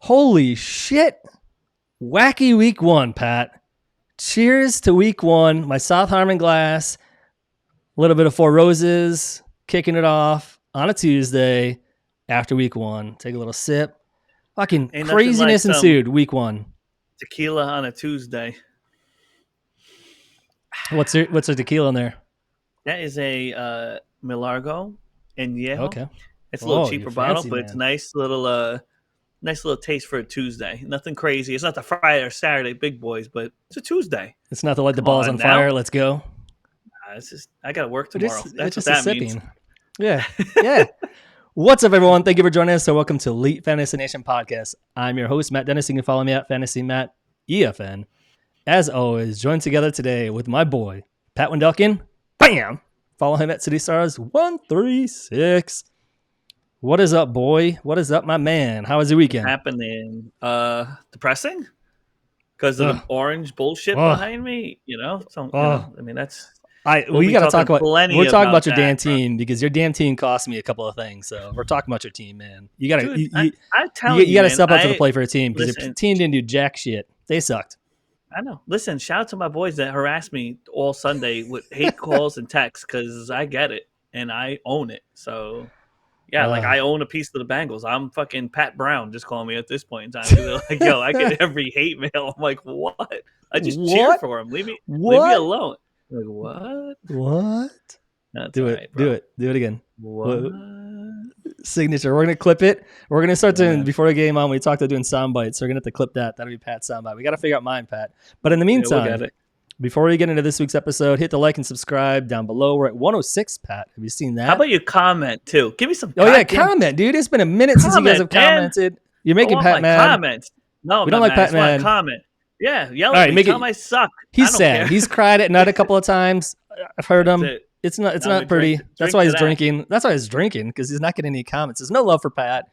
Holy shit. Wacky week one, Pat. Cheers to week one. My South Harmon glass. A little bit of Four Roses. Kicking it off on a Tuesday after week one. Take a little sip. Fucking Ain't craziness like ensued week one. Tequila on a Tuesday. What's a tequila in there? That is a Millargo Añejo. Okay. It's a little cheaper bottle, but man. it's a nice little taste for a Tuesday. Nothing crazy. It's not the Friday or Saturday big boys, but it's a Tuesday. It's not to light the balls on fire. Let's go. It's just I got to work tomorrow. That's just what that means. Yeah. What's up, everyone? Thank you for joining us. So welcome to Elite Fantasy Nation Podcast. I'm your host, Matt Dennis. You can follow me at Fantasy Matt EFN. As always, joined together today with my boy, Pat Wendelken. Bam! Follow him at CityStars136. What is up, boy? What is up, my man? How was your weekend? Happening. Depressing? Because of the orange bullshit behind me, So, I mean, that's... we got to talk about. We're talking about your damn team, bro. because your damn team cost me a couple of things. So we're talking about your team, man. You got to. You got to step up to the plate for your team, because your team didn't do jack shit. They sucked. I know. Listen, shout out to my boys that harassed me all Sunday with hate calls and texts, because I get it and I own it. So, yeah, I own a piece of the Bengals. I'm fucking Pat Brown. Just call me at this point in time. They're like, yo, I get every hate mail. I'm like, what? I just cheer for him. Leave me alone. Like, what? That's do it. Right, bro. Do it again. What? Signature. We're going to clip it. We're going to start doing, before the game on, we talked about doing sound bites. So we're going to have to clip that. That'll be Pat's sound bite. We got to figure out mine, Pat. But in the meantime, before we get into this week's episode, hit the like and subscribe down below. We're at 106, Pat. Have you seen that? How about you comment, too? Give me some comment, dude. It's been a minute since you guys have commented. You're making Pat mad. Comments. No, we don't like Pat mad. Comment. Yeah, yell at me. Tell him I suck. He's sad. Care. He's cried at night a couple of times. I've heard him. It's not pretty. That's why he's drinking. That's why he's drinking, because he's not getting any comments. There's no love for Pat.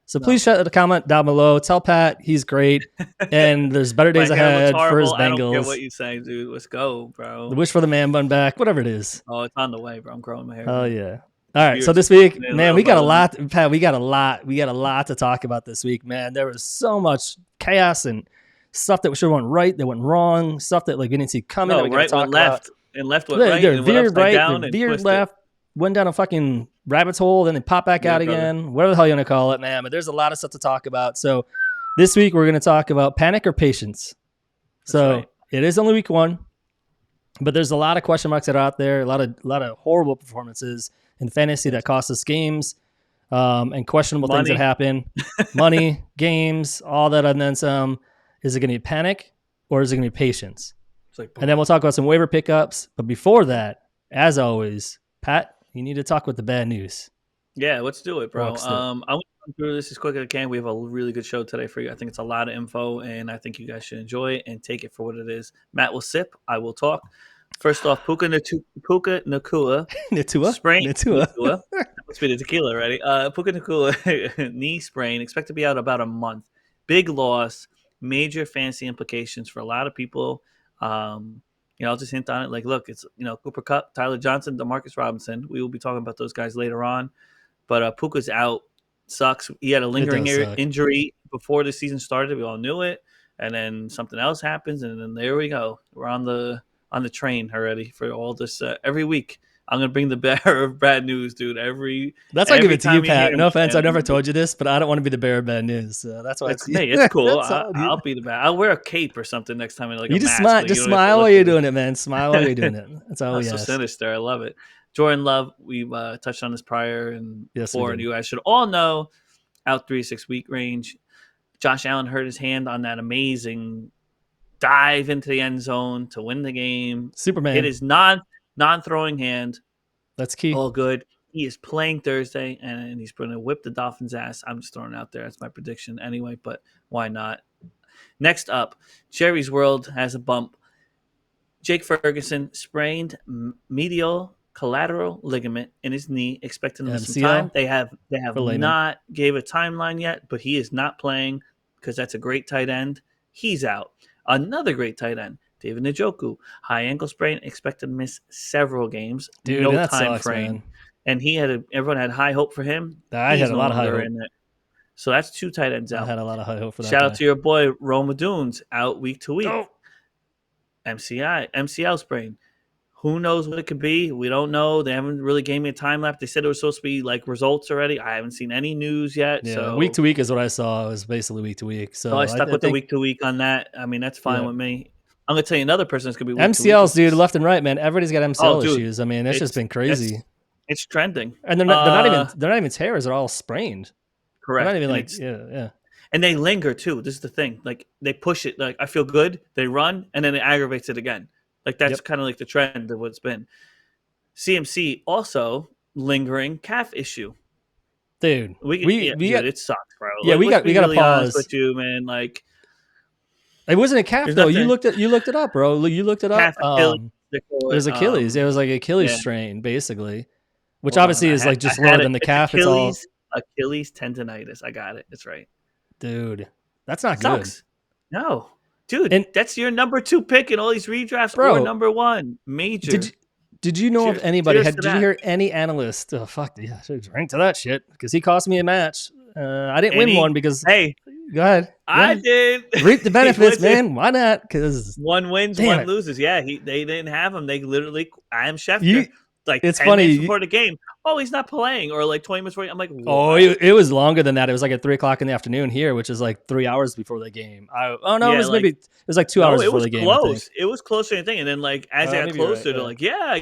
So please shut the comment down below. Tell Pat he's great, and there's better days ahead for his Bengals. I don't care what you say, dude. Let's go, bro. The wish for the man bun back, whatever it is. Oh, it's on the way, bro. I'm growing my hair. Oh yeah. All right. So this week, man, we got a lot. Pat, we got a lot to talk about this week, man. There was so much chaos and stuff that should have went right, that went wrong, stuff that we didn't see coming. No, that we right went left, about. And left went right, and veered right, down, and veered left, went down a fucking rabbit's hole, then they pop back out again, whatever the hell you want to call it, man. But there's a lot of stuff to talk about. So this week we're going to talk about panic or patience. It is only week one, but there's a lot of question marks that are out there, a lot of horrible performances in fantasy that cost us games, and questionable things that happen, money, games, all that, and then some. Is it going to be panic or is it going to be patience? And then we'll talk about some waiver pickups. But before that, as always, Pat, you need to talk with the bad news. Yeah, let's do it, bro. I'm going to go through this as quick as I can. We have a really good show today for you. I think it's a lot of info, and I think you guys should enjoy it and take it for what it is. Matt will sip. I will talk. First off, Puka Nacua. Sprain. Nacua. Must be the tequila already. Puka Nacua, knee sprain. Expect to be out about a month. Big loss. Major fantasy implications for a lot of people. I'll just hint on it. Look, it's Cooper Kupp, Tyler Johnson, DeMarcus Robinson. We will be talking about those guys later on. But Puka's out. Sucks. He had a lingering injury before the season started. We all knew it. And then something else happens, and then there we go. We're on the train already for all this every week. I'm going to bring the bearer of bad news, dude. That's why I give it to you, Pat. No offense. I never told you this, but I don't want to be the bearer of bad news. So that's why it's cool. I'll be the bad. I'll wear a cape or something next time. You just smile. Just smile while you're doing it, man. Smile while you're doing it. That's all we ask. So sinister. I love it. Jordan Love, we touched on this prior and before, and you guys should all know, out 3 to 6 week range. Josh Allen hurt his hand on that amazing dive into the end zone to win the game. Superman. Hit his non-throwing hand. That's key. All good. He is playing Thursday, and he's going to whip the Dolphins' ass. I'm just throwing it out there. That's my prediction anyway, but why not? Next up, Jerry's World has a bump. Jake Ferguson sprained medial collateral ligament in his knee, expecting to miss some time. They have not gave a timeline yet, but he is not playing because that's a great tight end. He's out. Another great tight end, David Njoku, high ankle sprain, expected to miss several games. Dude, no that time sucks, frame. Man. And everyone had high hope for him. I had a lot of high hope. In it. So that's 2 tight ends I out. had a lot of high hope for that Shout guy. out to your boy Roma Dunes, out week to week. Oh. MCL sprain. Who knows what it could be? We don't know. They haven't really gave me a time lapse. They said it was supposed to be like results already. I haven't seen any news yet. Yeah, So week to week is what I saw. It was basically week to week. So I stuck with the think week to week on that. I mean, that's fine Yeah. with me. I'm gonna tell you another person that's gonna be week to MCLs, week. dude, left and right, man. Everybody's got MCL Oh, dude, issues. I mean, it's just been crazy. It's trending. And they're not even tears. They're all sprained. Correct. They're not even And yeah. And they linger too. This is the thing. Like they push it. Like I feel good. They run, and then it aggravates it again. Like that's kind of like the trend of what's been. CMC also lingering calf issue. Dude, it sucks, bro. Yeah, like, we got to pause with you, man. Like it wasn't a calf though. You looked it up, bro. You looked it calf up. Achilles, it was Achilles. It was like Achilles strain, basically, which obviously is like just lower than the calf. Achilles tendonitis. I got it. That's right, dude. That's not good. Sucks. No, dude. That's your number 2 pick in all these redrafts, bro. Or number 1 major. Did you know of anybody? Did you hear any analyst? Oh, fuck, yeah, drink to that shit because he cost me a match. I didn't win one because hey, go ahead. I did reap the benefits, man. Why not? Because one wins, one loses. Yeah, they didn't have him. They literally, I am Schefter. Like it's 10 funny minutes before the game. Oh, he's not playing, or like 20 minutes before. I'm like, what? Oh, it was longer than that. It was like at 3:00 in the afternoon here, which is like 3 hours before the game. It was like 2 hours before the game. Close. It was closer than thing. And then like as they got closer, they're like, yeah,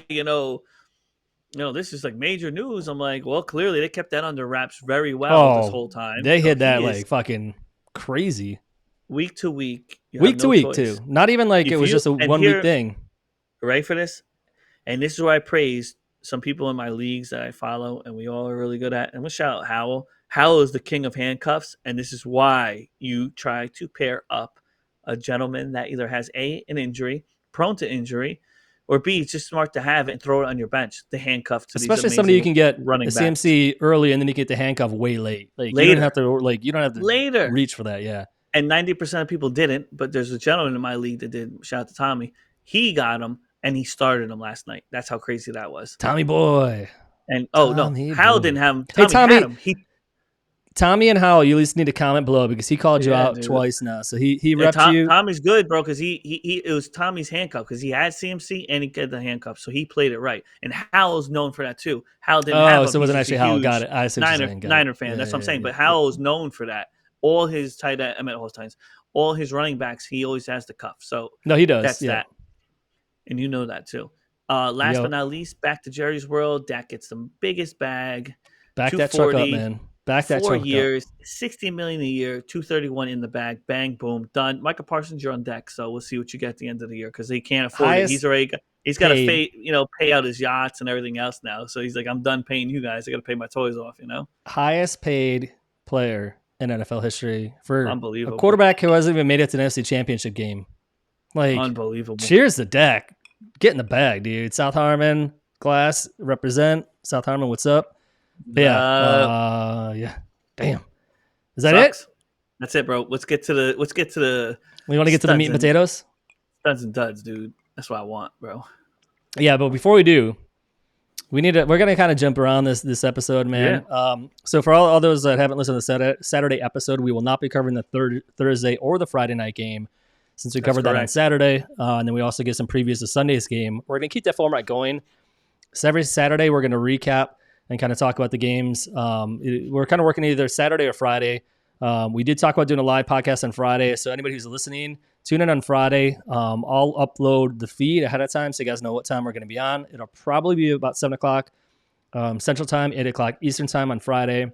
this is like major news. I'm like, well, clearly they kept that under wraps very well this whole time. They hit that like fucking crazy. Week to week. Week to week too. Not even like it was just a 1 week thing. Ready for this? And this is where I praise some people in my leagues that I follow and we all are really good at. And we'll shout out Howell. Howell is the king of handcuffs. And this is why you try to pair up a gentleman that either has an injury, prone to injury, or B, it's just smart to have it and throw it on your bench. The handcuff to especially somebody you can get running a CMC early and then you get the handcuff way late. Like later. You don't have to later reach for that. Yeah. And 90% of people didn't, but there's a gentleman in my league that did. Shout out to Tommy. He got him and he started him last night. That's how crazy that was. Tommy boy. And Howell didn't have him. Tommy had him. Tommy and Howell, you at least need to comment below because he called you out twice now. So he repped you. Tommy's good, bro, because it was Tommy's handcuff because he had CMC and he got the handcuff, so he played it right. And Howell's known for that too. Howell didn't have him. So it wasn't actually Howell. Got it. I see Niner fan. That's what I'm saying. But Howell is known for that. All his tight end, all his running backs, he always has the cuff. So no, he does. That's that. And you know that too. Last but not least, back to Jerry's world. Dak gets the biggest bag. Back that truck up, man. Back that 4 truck years, up. $60 million a year, $231 in the bag. Bang, boom, done. Michael Parsons, you're on deck. So we'll see what you get at the end of the year because he can't afford it. He's got to pay out his yachts and everything else now. So he's like, I'm done paying you guys. I got to pay my toys off. Highest paid player in NFL history for unbelievable. A quarterback who hasn't even made it to an NFC Championship game. Like unbelievable. Cheers to Dak. Get in the bag, dude. South Harmon, Glass, represent. South Harmon, what's up? Yeah. Damn. Is that it? That's it, bro. Let's get to the We want to get to the meat and potatoes? Studs and duds, dude. That's what I want, bro. Yeah, but before we do, we're gonna kind of jump around this episode, man. Yeah. So for all those that haven't listened to the Saturday episode, we will not be covering the Thursday or the Friday night game since we covered that on Saturday. And then we also get some previews of Sunday's game. We're gonna keep that format going. So every Saturday we're gonna recap and kind of talk about the games. We're kind of working either Saturday or Friday. We did talk about doing a live podcast on Friday. So anybody who's listening, tune in on Friday. I'll upload the feed ahead of time so you guys know what time we're going to be on. It'll probably be about 7 o'clock Central Time, 8 o'clock Eastern Time on Friday.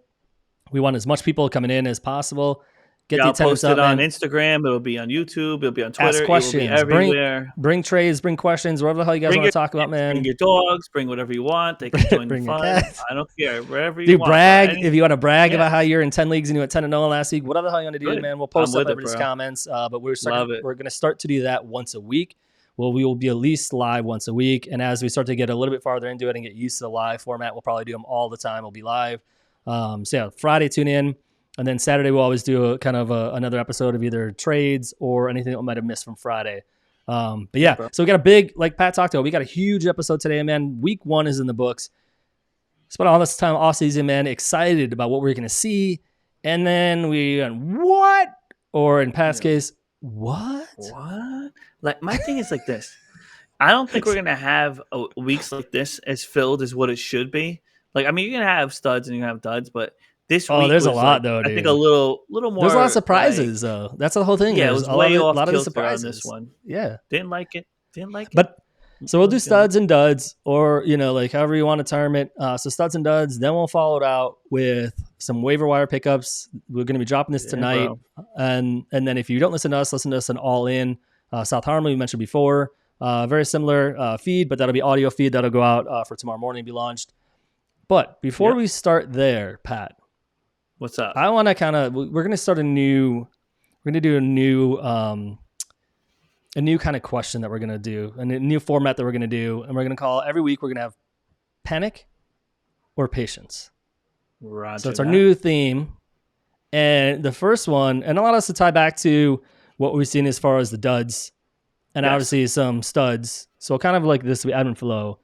We want as much people coming in as possible. Get the attendance up, post it on Instagram. It'll be on YouTube. It'll be on Twitter. Ask questions. It will be everywhere. Bring trades. Bring questions. Whatever the hell you guys want to talk about, man. Bring your dogs. Bring whatever you want. They can join the fun. I don't care. Wherever you want. Brag. If you want to brag about how you're in 10 leagues and you went 10-0 last week, whatever the hell you want to do, man. We'll post up everybody's comments. But we're going to start to do that once a week. Well, we will be at least live once a week. And as we start to get a little bit farther into it and get used to the live format, we'll probably do them all the time. We'll be live. Friday, tune in. And then Saturday, we'll always do another episode of either trades or anything that we might have missed from Friday. So we got a big, like Pat talked about, we got a huge episode today, man. Week 1 is in the books. Spent all this time off season, man. Excited about what we're going to see And then we went, what? Or in Pat's case, what? What? Like, my thing is like this. I don't think we're gonna have weeks like this as filled as what it should be. Like, I mean, you're gonna have studs and you're gonna have duds, but this week there's a was lot like, though, I think dude. a little more. There's a lot of surprises like, though. That's the whole thing. Yeah, it There's was a way lot off of the kilter surprises on this one. Yeah, Didn't like it. But so we'll do studs and duds, or like however you want to term it. So studs and duds. Then we'll follow it out with some waiver wire pickups. We're going to be dropping this tonight, and then if you don't listen to us on All In. South Harmony we mentioned before. Very similar feed, but that'll be audio feed that'll go out for tomorrow morning to be launched. But before we start there, Pat, what's up? I want to we're going to start a new kind of question that we're going to do, a new format that we're going to do. And we're going to call every week, we're going to have panic or patience. Roger so it's our new theme. And the first one, and allow us to tie back to what we've seen as far as the duds and obviously some studs. So kind of like this, we ebb and flow.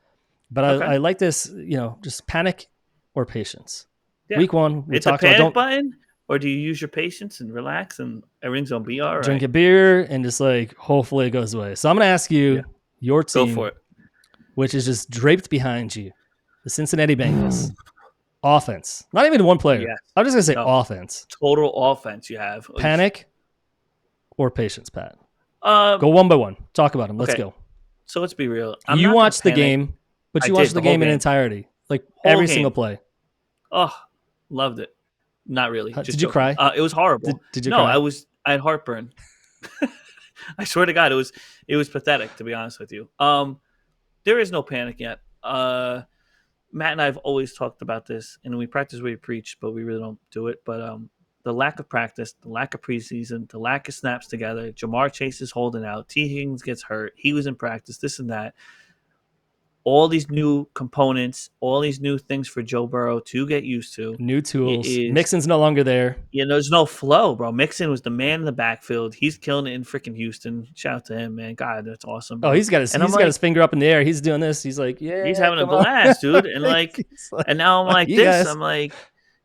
But I like this, just panic or patience. Yeah. Week one, we talked about panic button, or do you use your patience and relax and everything's gonna be all right? Drink a beer and just like hopefully it goes away. So I'm gonna ask you your team, go for it, which is just draped behind you, the Cincinnati Bengals offense. Not even one player. Yes. I'm just gonna say offense. Total offense. You have panic or patience, Pat. Go one by one. Talk about them. Let's go. So let's be real. You watched the game, but you watched the game in entirety, like every single play. Oh, loved it. Not really. Did you cry? It was horrible. Did you cry? No, I had heartburn. I swear to God, it was pathetic, to be honest with you. There is no panic yet. Matt and I have always talked about this, and we practice what we preach, but we really don't do it. But the lack of practice, the lack of preseason, the lack of snaps together, Jamar Chase is holding out, T. Higgins gets hurt, he was in practice, this and that. All these new components, all these new things for Joe Burrow to get used to. New tools. Mixon's no longer there. Yeah, there's no flow, bro. Mixon was the man in the backfield. He's killing it in freaking Houston. Shout out to him, man. God, that's awesome. Bro. Oh, he's got his finger up in the air. He's doing this. He's like, yeah. He's having a blast, dude. And and now I'm like this. Guys. I'm like,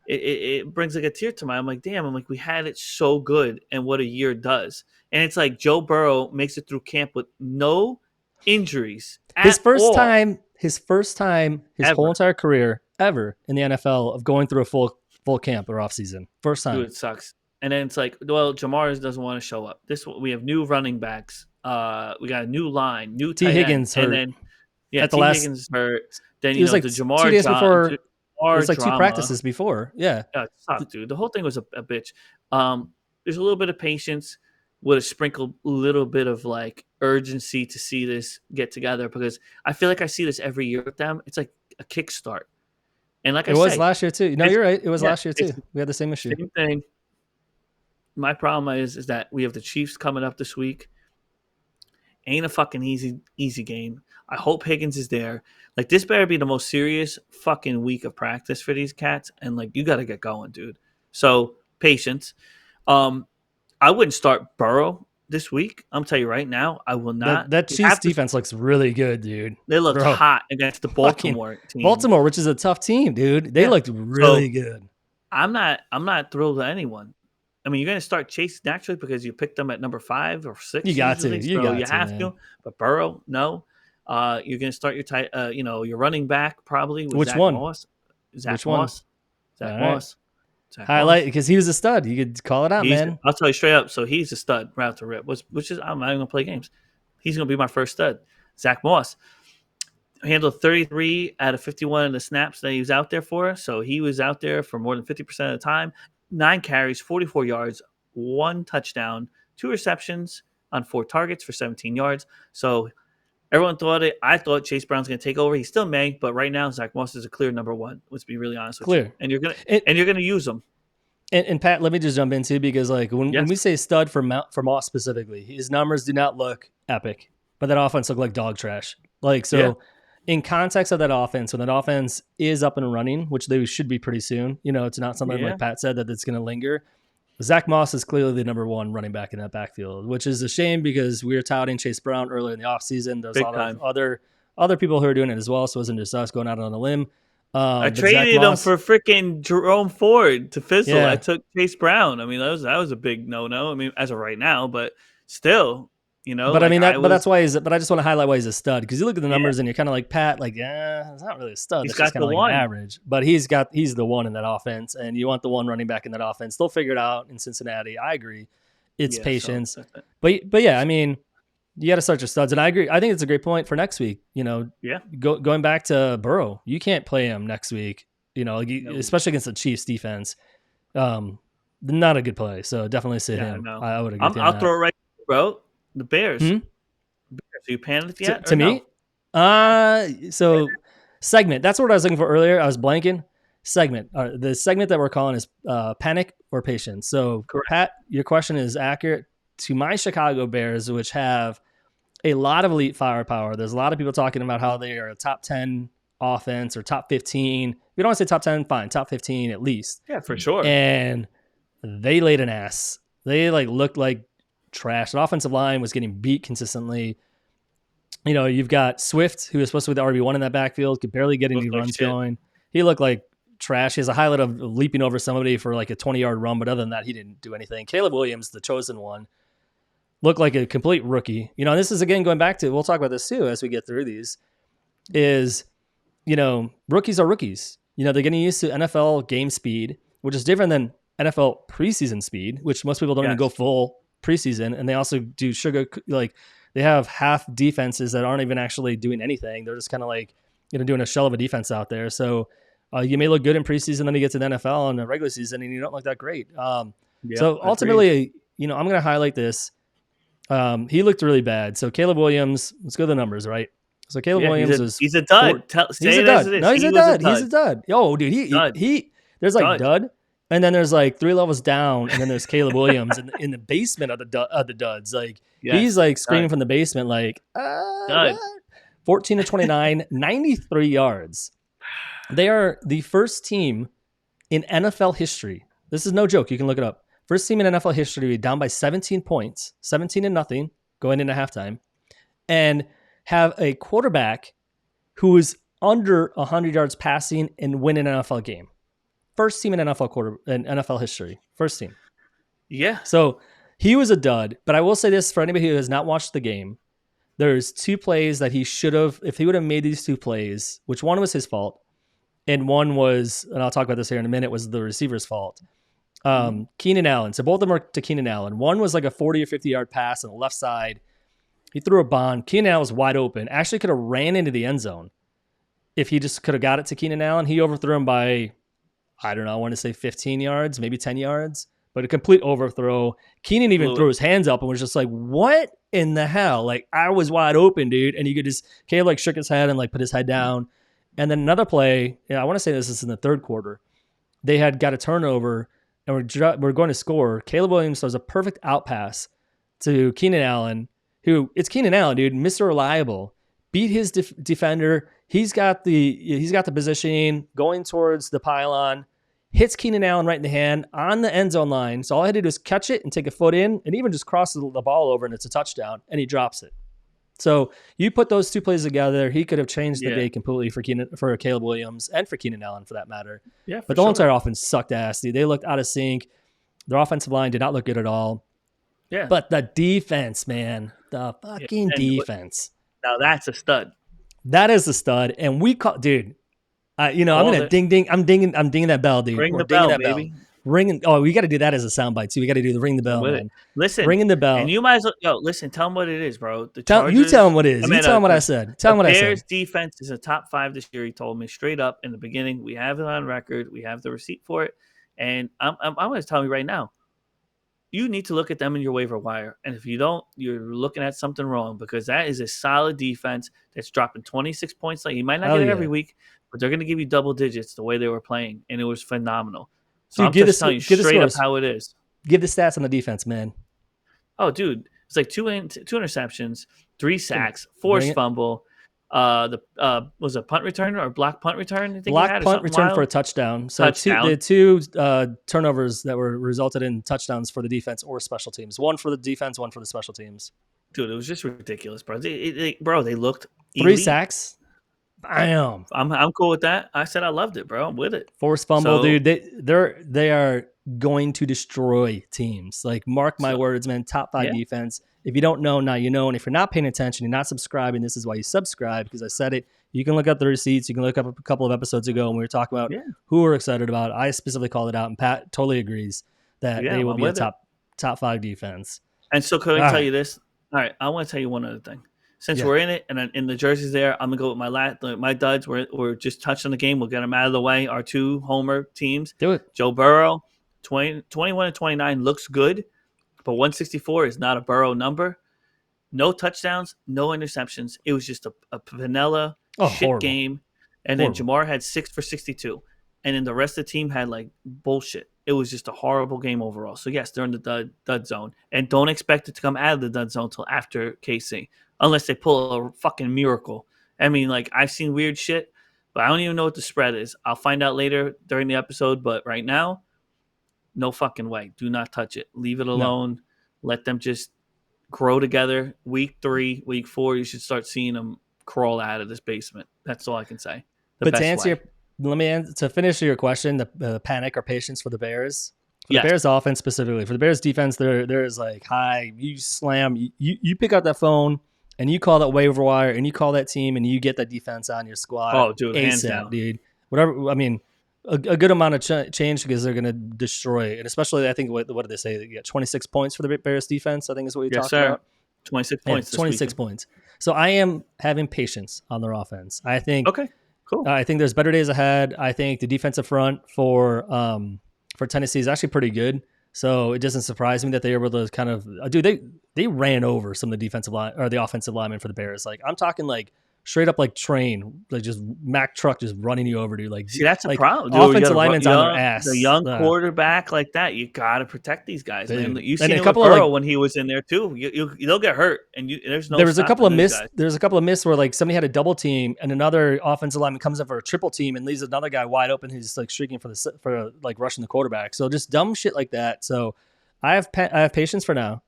it brings like a tear to my. I'm like, damn. I'm like, we had it so good, and what a year does. And it's like Joe Burrow makes it through camp with no injuries. His first time, his whole entire career ever in the NFL of going through a full camp or off season. First time. Dude, it sucks. And then it's like, well, Jamar doesn't want to show up. We have new running backs. We got a new line, new T. Higgins hurt. And then Higgins hurt. Then it was like the Jamar 2 days before. It was like drama. 2 practices before. Yeah. Yeah, it sucked, dude. The whole thing was a bitch. There's a little bit of patience. Would have sprinkled a little bit of like urgency to see this get together, because I feel like I see this every year with them. It's like a kickstart. And like it was last year too. No, you're right. It was last year too. We had the same issue. Same thing. My problem is that we have the Chiefs coming up this week. Ain't a fucking easy game. I hope Higgins is there. Like, this better be the most serious fucking week of practice for these cats. And like, you got to get going, dude. So patience. I wouldn't start Burrow this week. I'm telling you right now, I will not. That Chiefs defense looks really good, dude. They looked hot against the Baltimore team. Baltimore, which is a tough team, dude. They looked really good. I'm not thrilled with anyone. I mean, you're going to start Chase naturally because you picked them at number 5 or 6. You got to. You have to. But Burrow, no. You're going to start your running back probably. With Which Zach one? Moss. Which one? Zach Moss. Highlight, because he was a stud. You could call it out, man. I'll tell you straight up. So he's a stud, route to rip. Which is, I'm not even going to play games. He's going to be my first stud. Zach Moss handled 33 out of 51 of the snaps that he was out there for. So he was out there for more than 50% of the time. 9 carries, 44 yards, 1 touchdown, 2 receptions on 4 targets for 17 yards. So everyone thought it. I thought Chase Brown's going to take over. He still may, but right now Zach Moss is a clear number 1. Let's be really honest with you. And you're gonna use him. And Pat, let me just jump in too, because like when we say stud for Moss specifically, his numbers do not look epic, but that offense looked like dog trash. Like in context of that offense, when that offense is up and running, which they should be pretty soon, it's not something like Pat said that it's going to linger. Zach Moss is clearly the number 1 running back in that backfield, which is a shame because we were touting Chase Brown earlier in the offseason. There's a lot of other people who are doing it as well, so it wasn't just us going out on a limb. I But Zach traded him Moss, for freaking Jerome Ford to fizzle. I yeah. took Chase Brown. I mean, that was a big no. I mean, as of right now, but still, But I like mean I but was. that's why he's. But I just want to highlight why he's a stud because you look at the Yeah, numbers and you're kind of like Pat, like yeah, it's not really a stud. he's That's just got kind the of like an one. average. But he's the one in that offense, and you want the one running back in that offense. They'll figure it out in Cincinnati. I agree. It's Yeah, so patience, that's it. but yeah, I mean, you got to start your studs, and I agree. I think it's a great point for next week. Yeah, Going back to Burrow, you can't play him next week. no, Especially against the Chiefs defense. Not a good play. So definitely sit yeah, him. no. I would agree with you on I'll that. throw it right, bro. The Bears. Hmm? Are you panicked To, yet or to no? me, so segment. That's what I was looking for earlier. I was blanking. Segment. The segment that we're calling is panic or patience. So Correct. Pat, your question is accurate. To my Chicago Bears, which have a lot of elite firepower. There's a lot of people talking about how they are a top 10 offense or top 15. If you don't want to say top 10, fine, top 15 at least. Yeah, for sure. And they laid an ass. They looked like trash. The offensive line was getting beat consistently. You've got Swift, who is supposed to be the RB1 in that backfield, could barely get any runs going. He looked like trash. He has a highlight of leaping over somebody for like a 20-yard run, but other than that, he didn't do anything. Caleb Williams, the chosen one, looked like a complete rookie. This is again going back to, we'll talk about this too as we get through these, is, rookies are rookies. They're getting used to NFL game speed, which is different than NFL preseason speed, which most people don't even go full preseason. And they also do they have half defenses that aren't even actually doing anything. They're just kind of like, doing a shell of a defense out there. So you may look good in preseason, then you get to the NFL and the regular season and you don't look that great. So ultimately, I'm going to highlight this. He looked really bad. So Caleb Williams, let's go to the numbers, right? So Caleb Williams he's a dud. He's a dud. No, he's a dud. He's a dud. Yo, dude, he there's like dud, and then there's like 3 levels down, and then there's Caleb Williams in the basement of the duds. Like he's like screaming from the basement, like dud. 14 to 29, 93 yards. They are the first team in NFL history. This is no joke. You can look it up. First team in NFL history to be down by 17 points, 17-0 going into halftime, and have a quarterback who is under 100 yards passing and win an NFL game. First team in NFL history. First team. Yeah. So he was a dud, but I will say this for anybody who has not watched the game. There's 2 plays that he should have, if he would have made these 2 plays, which one was his fault, and one was, and I'll talk about this here in a minute, was the receiver's fault. Keenan Allen. So both of them are to Keenan Allen. One was like a 40 or 50 yard pass on the left side. He threw a bomb. Keenan Allen was wide open. Actually could have ran into the end zone if he just could have got it to Keenan Allen. He overthrew him by, I don't know, I want to say 15 yards, maybe 10 yards, but a complete overthrow. Keenan even threw his hands up and was just like, what in the hell? Like, I was wide open, dude. And you could just, Caleb like shook his head and like put his head down. And then another play, I want to say this is in the third quarter. They had got a turnover and we're going to score. Caleb Williams does a perfect out pass to Keenan Allen, who, it's Keenan Allen, dude, Mr. Reliable, beat his defender. He's got the positioning going towards the pylon, hits Keenan Allen right in the hand on the end zone line. So all I had to do is catch it and take a foot in and even just cross the ball over and it's a touchdown and he drops it. So you put those 2 plays together, he could have changed the day completely for Caleb Williams and for Keenan Allen for that matter. Yeah, but the whole entire offense sucked ass, dude. They looked out of sync. Their offensive line did not look good at all. Yeah. But the defense, man, the fucking defense. Now that's a stud. That is the stud. And we call, dude, I'm gonna ding. I'm dinging that bell, dude. Ring We're the dinging bell, that baby. bell. Ringing. Oh, we got to do that as a soundbite too. We got to do the ring the bell, man. Listen, ringing the bell. And you might as well listen. Tell them what it is, bro. The Chargers. You tell them what it is. You tell them what I said. Tell them what I said. Bears defense is a top 5 this year. He told me straight up in the beginning. We have it on record. We have the receipt for it. And I'm going to tell you right now. You need to look at them in your waiver wire. And if you don't, you're looking at something wrong because that is a solid defense that's dropping 26 points. Like you might not get it every week, but they're going to give you double digits the way they were playing. And it was phenomenal. So dude, I'm just telling you straight up how it is. Give the stats on the defense, man. Oh, dude. It's like 2 interceptions, 3 sacks, forced fumble. Was a punt return or a block punt return? Block punt return for a touchdown. So the 2 turnovers that were resulted in touchdowns for the defense or special teams. 1 for the defense, 1 for the special teams. Dude, it was just ridiculous, bro. They looked 3 sacks. Bam. I'm cool with that. I said I loved it, bro. I'm with it. Forced fumble, So, dude. They are going to destroy teams. Like, mark my so words, man. Top 5 yeah, defense. If you don't know, now you know. And if you're not paying attention, you're not subscribing, this is why you subscribe, because I said it. You can look up the receipts. You can look up a couple of episodes ago when we were talking about yeah, who we're excited about. I specifically called it out, and Pat totally agrees that yeah. they will I'm be a with it. top 5 defense. And so, can All I tell right. you this? All right, I want to tell you one other thing. Since Yeah. we're in it, and in the jerseys there, I'm gonna go with my duds. We're just touching the game. We'll get them out of the way. Our 2 homer teams. Do it. Joe Burrow, 21 and 29 looks good, but 164 is not a Burrow number. No touchdowns, no interceptions. It was just a vanilla shit Horrible. game. And Horrible. then Jamar had 6 for 62. And then the rest of the team had like bullshit. It was just a horrible game overall. So, yes, they're in the dud zone. And don't expect it to come out of the dud zone until after KC, unless they pull a fucking miracle. I mean, like, I've seen weird shit, but I don't even know what the spread is. I'll find out later during the episode. But right now, no fucking way. Do not touch it. Leave it alone. Let them just grow together. Week 3, week 4, you should start seeing them crawl out of this basement. That's all I can say. But to answer to finish your question, the panic or patience for the Bears. For the Bears offense specifically, for the Bears defense, there is like, hi, you slam, you pick up that phone and you call that waiver wire and you call that team and you get that defense on your squad. Oh, dude, hands ASAP, down, dude. Whatever. I mean, a good amount of change, because they're going to destroy it. And especially, I think, what did they say? You got 26 points for the Bears defense, I think is what you talked about. 26 points. 26 points. So I am having patience on their offense. I think. Okay, cool. I think there's better days ahead. I think the defensive front for Tennessee is actually pretty good. So it doesn't surprise me that they were able to kind of they ran over some of the defensive line or the offensive linemen for the Bears. Like, I'm talking like straight up like train, like just Mack truck just running you over, dude. Like, see, that's like a problem. Dude, offensive linemen's on their ass. The young quarterback like that, you got to protect these guys, man. You seen it with Burrow when he was in there too. They'll get hurt, and there's no. There was a couple of miss where like somebody had a double team, and another offensive lineman comes in for a triple team and leaves another guy wide open who's like streaking for like rushing the quarterback. So just dumb shit like that. So I have patience for now.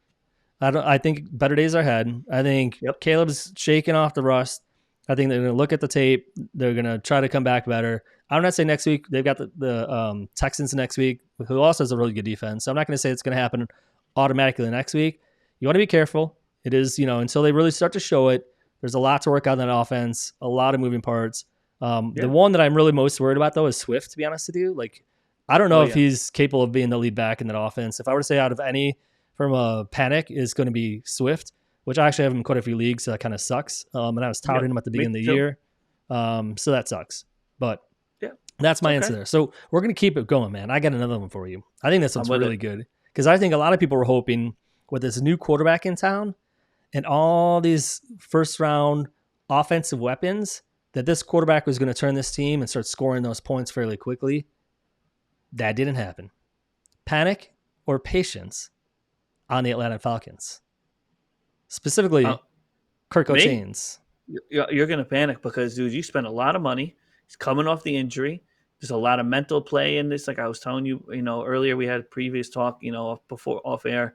I think better days are ahead. I think Caleb's shaking off the rust. I think they're going to look at the tape. They're going to try to come back better. I'm not saying next week. They've got the Texans next week, who also has a really good defense. So I'm not going to say it's going to happen automatically next week. You want to be careful. It is, until they really start to show it, there's a lot to work on that offense, a lot of moving parts. The one that I'm really most worried about, though, is Swift, to be honest with you. Like, I don't know if he's capable of being the lead back in that offense. If I were to say out of any from a panic, is going to be Swift, which I actually have him in quite a few leagues, so that kind of sucks. And I was touting him at the beginning of the year. So that sucks. But that's my answer there. So we're going to keep it going, man. I got another one for you. I think this one's really good, because I think a lot of people were hoping with this new quarterback in town and all these first-round offensive weapons that this quarterback was going to turn this team and start scoring those points fairly quickly. That didn't happen. Panic or patience on the Atlanta Falcons? Specifically, Kirk O'Chains. You're going to panic because, dude, you spent a lot of money. He's coming off the injury. There's a lot of mental play in this. Like I was telling you, earlier we had a previous talk, before off air.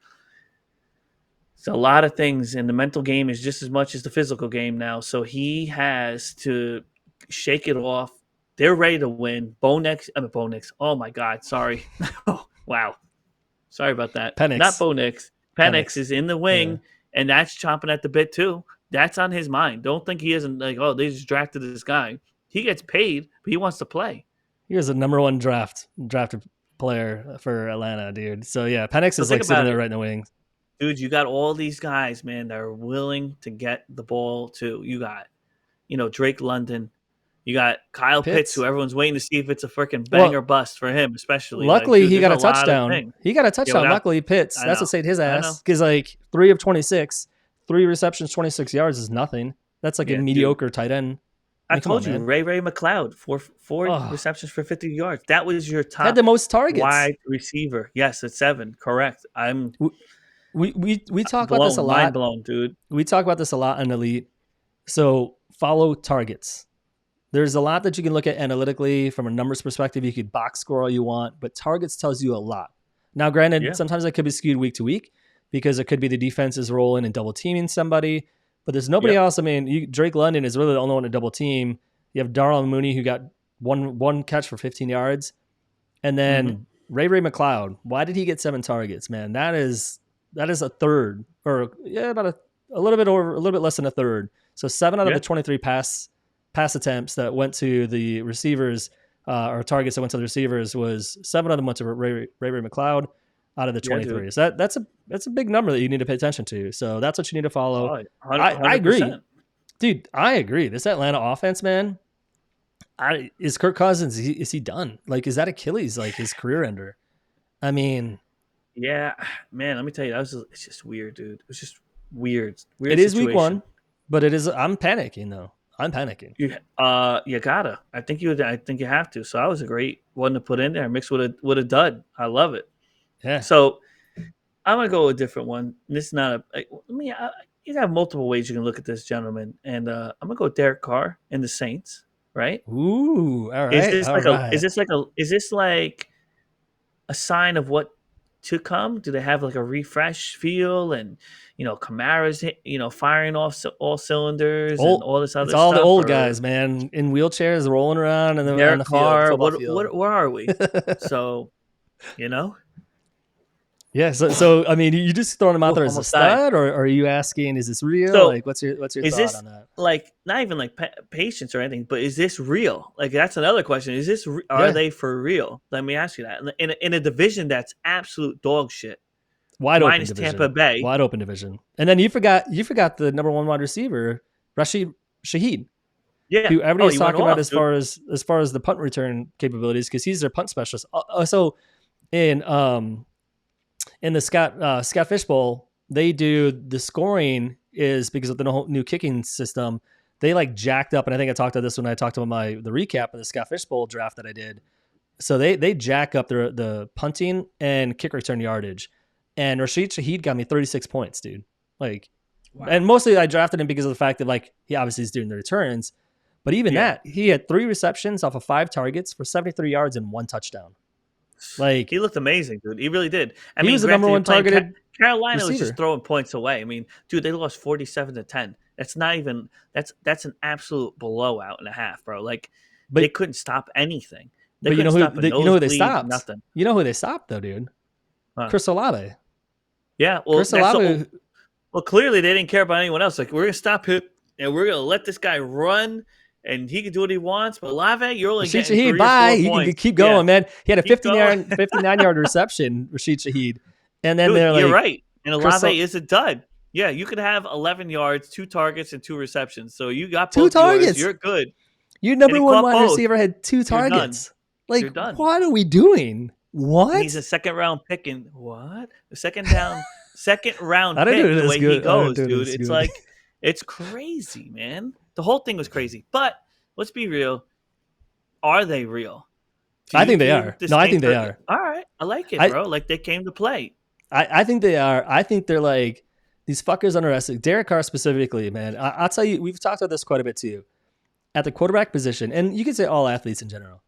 It's a lot of things, and the mental game is just as much as the physical game now. So he has to shake it off. They're ready to win. Bo Nix. Oh my God. Sorry. Oh, wow. Sorry about that. Penix. Not Bo Nix. Penix is in the wing, and that's chomping at the bit too. That's on his mind. Don't think he isn't like, oh, they just drafted this guy. He gets paid, but he wants to play. He was a number 1 drafted player for Atlanta, dude. So yeah, Penix is like sitting there right in the wings. Dude, you got all these guys, man, that are willing to get the ball too. You got, Drake London. You got Kyle Pitts, who everyone's waiting to see if it's a freaking bang or bust for him, especially. Luckily, he got a touchdown. He got a touchdown. Luckily, Pitts. That's what saved his ass. Because 3 of 26, 3 receptions, 26 yards is nothing. That's like a mediocre tight end. I told you, Ray McLeod, four receptions for 50 yards. That was your top. Had the most targets. Wide receiver. Yes, it's 7. Correct. We talk about this a lot. Mind blown, dude. We talk about this a lot in Elite. So follow targets. There's a lot that you can look at analytically from a numbers perspective. You could box score all you want, but targets tells you a lot. Now, granted, sometimes that could be skewed week to week because it could be the defense is rolling and double teaming somebody, but there's nobody else. I mean, Drake London is really the only one to double team. You have Darnell Mooney, who got one catch for 15 yards. And then Ray McLeod. Why did he get 7 targets, man? That is a third, or about a little bit less than a third. So 7 out of the 23 pass attempts that went to the receivers, or targets that went to the receivers, was 7 of them went to Ray McLeod out of the 23. So that's a big number that you need to pay attention to. So that's what you need to follow. 100%. I agree, dude. I agree. This Atlanta offense, man. Is Kirk Cousins? Is he done? Like, is that Achilles like his career ender? I mean, yeah, man. Let me tell you, it's just weird, dude. It's just weird. It is week 1, but it is. I'm panicking though. I'm panicking. You gotta. I think you have to. So that was a great one to put in there, mixed with a dud. I love it. Yeah. So I'm gonna go with a different one. This is not a. You have multiple ways you can look at this, gentleman, and I'm gonna go with Derek Carr and the Saints. Right? Ooh, all right. Is this like a sign of what to come? Do they have like a refresh feel, and Kamara's firing off all cylinders and all this other it's stuff? all the old guys, man, in wheelchairs rolling around and Derek on the Carr. field. Where are we? So, Yeah, so I mean, you just throwing him out there as a stud, or are you asking, is this real? So, like, what's your thought on that? Like, not even like patience or anything, but is this real? Like, that's another question. Is this are they for real? Let me ask you that. In a division that's absolute dog shit, wide open division. Tampa Bay, wide open division, and then you forgot the number 1 wide receiver, Rashid Shaheed. Yeah, who everybody's talking about as far as the punt return capabilities, because he's their punt specialist. So in the Scott Fish Bowl, they do the scoring is because of the new kicking system. They like jacked up, and I think I talked about this when I talked about the recap of the Scott Fish Bowl draft that I did. So they jack up the punting and kick return yardage, and Rashid Shaheed got me 36 points, dude. Like, wow. And mostly I drafted him because of the fact that like he obviously is doing the returns, but even that he had 3 receptions off of 5 targets for 73 yards and 1 touchdown. Like, he looked amazing, dude. He really did. He was the number 1 targeted. Carolina receiver. Was just throwing points away. I mean, dude, they lost 47-10. That's not even. That's an absolute blowout and a half, bro. Like, they couldn't stop anying. But you know who they stopped? Nothing. You know who they stopped though, dude? Chris Olave. Yeah, well, Chris Olave. Well, clearly they didn't care about anyone else. Like, we're gonna stop him and we're gonna let this guy run. And he can do what he wants, but Olave, you're only getting 3 or 4 points. You can keep going, man. He had a 59-yard reception, Rashid Shaheed. And then they're like, you're right. And Olave is a dud. Yeah, you could have 11 yards, 2 targets, and 2 receptions. So you got both 2 targets. You're good. Your number 1 wide receiver had 2 targets. Like, what are we doing? What? He's a second-round pick. And what? A second-round pick the way he goes, dude. It's like, it's crazy, man. The whole thing was crazy. But let's be real. Are they real? I think they are. No, I think they are. All right. I like it, bro. Like, they came to play. I think they are. I think they're like, these fuckers underestimate. Derek Carr specifically, man. I'll tell you, we've talked about this quite a bit too. At the quarterback position, and you could say all athletes in general,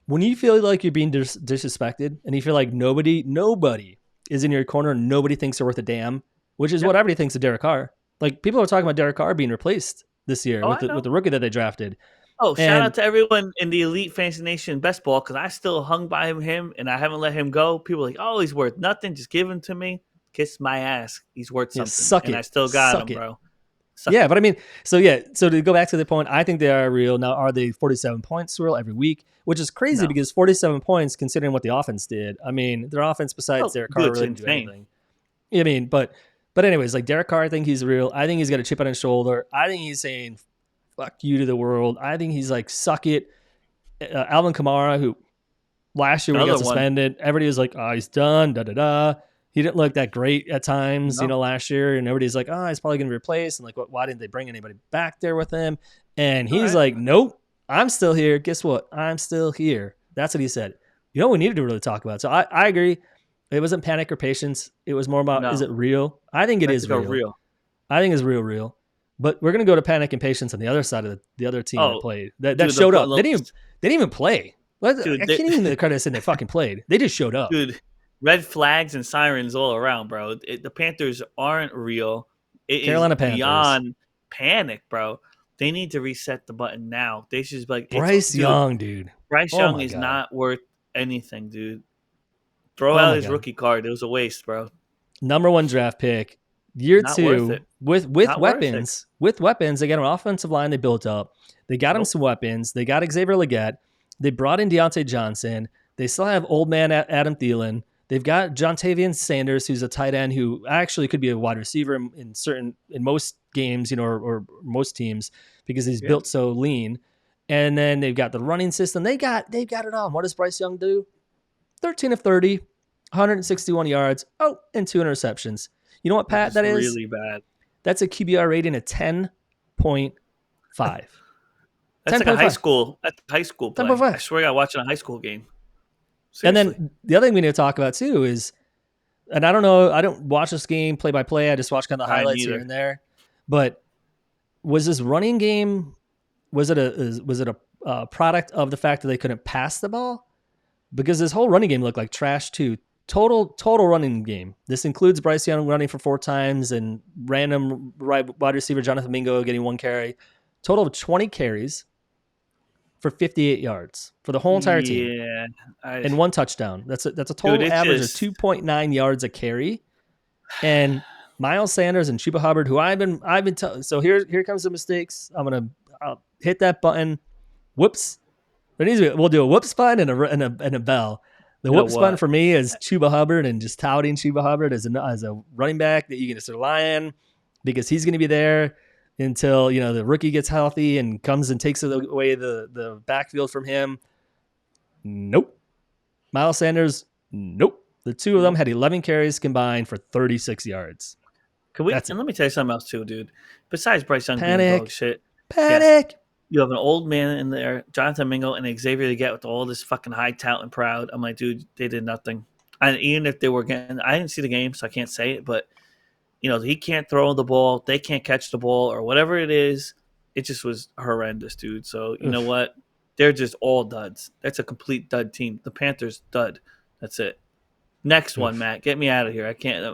when you feel like you're being disrespected and you feel like nobody is in your corner and nobody thinks they're worth a damn, which is what everybody thinks of Derek Carr. Like, people are talking about Derek Carr being replaced this year with the rookie that they drafted. Shout out to everyone in the Elite Fantasy Nation Best Ball, because I still hung by him and I haven't let him go. People are like, oh, he's worth nothing. Just give him to me. Kiss my ass. He's worth something. I still got him, bro. But I mean, so to go back to the point, I think they are real. Now, are they 47 points real every week? Which is crazy because 47 points, considering what the offense did. I mean, their offense besides Derek Carr really didn't do anything. I mean, but anyways, like Derek Carr, I think he's real. I think he's got a chip on his shoulder. I think he's saying fuck you to the world. I think he's like, suck it. Alvin Kamara, who last year when he got suspended, everybody was like, oh, he's done, da-da-da. He didn't look that great at times, last year. And everybody's like, oh, he's probably going to be replaced. And like, why didn't they bring anybody back there with him? And he's like, nope, I'm still here. Guess what? I'm still here. That's what he said. You know what we needed to really talk about? So I agree. It wasn't panic or patience. It was more about, is it real? I think it is real. I think it's real. But we're going to go to panic and patience on the other side of the other team that played. That showed up. They didn't even play. Dude, I can't even give the credit saying they fucking played. They just showed up. Dude, red flags and sirens all around, bro. The Panthers aren't real. It Carolina is Panthers. Beyond panic, bro. They need to reset the button now. They should be like, Bryce Young, dude. Bryce Oh Young my is God. not worth anything, dude. Throw Oh out my his God. rookie card. It was a waste, bro. Number 1 draft pick, year Not worth it. 2 with Not worth it. weapons. With weapons, they got an offensive line they built up. They got him Nope. some weapons. They got Xavier Legette. They brought in Deontay Johnson. They still have old man Adam Thielen. They've got Jontavian Sanders, who's a tight end who actually could be a wide receiver in most games, or most teams because he's built so lean. And then they've got the running system. They got it all. What does Bryce Young do? 13 of 30, 161 yards. Oh, and 2 interceptions. You know what, Pat? That is really bad. That's a QBR rating of 10.5. That's like a high school. That's a high school play. 10.5. I swear, I got watching a high school game. And Seriously. then the other thing we need to talk about too is, and I don't know, I don't watch this game play by play. I just watch kind of the highlights here and there. But was this running game? Was it a product of the fact that they couldn't pass the ball? Because this whole running game looked like trash too. Total running game. This includes Bryce Young running for 4 times and random wide receiver Jonathan Mingo getting 1 carry. Total of 20 carries for 58 yards for the whole entire team. Yeah, and 1 touchdown. That's a total average of 2.9 yards a carry. And Miles Sanders and Chuba Hubbard, who I've been telling. So here comes the mistakes. I'll hit that button. Whoops. We'll do a whoops button and a bell. The whoops button for me is Chuba Hubbard and just touting Chuba Hubbard as a running back that you can just rely on because he's going to be there until the rookie gets healthy and comes and takes away the backfield from him. Nope. Miles Sanders, nope. The 2 of them had 11 carries combined for 36 yards. And let me tell you something else too, dude. Besides Bryce Young being dog shit, panic. Yes, you have an old man in there, Jonathan Mingo and Xavier Legette with all this fucking high talent and proud. I'm like, dude, they did nothing. And even if they were getting, I didn't see the game, so I can't say it, but he can't throw the ball, they can't catch the ball, or whatever it is. It just was horrendous, dude. So you know what? They're just all duds. That's a complete dud team. The Panthers dud. That's it. Next one, Matt. Get me out of here. I can't.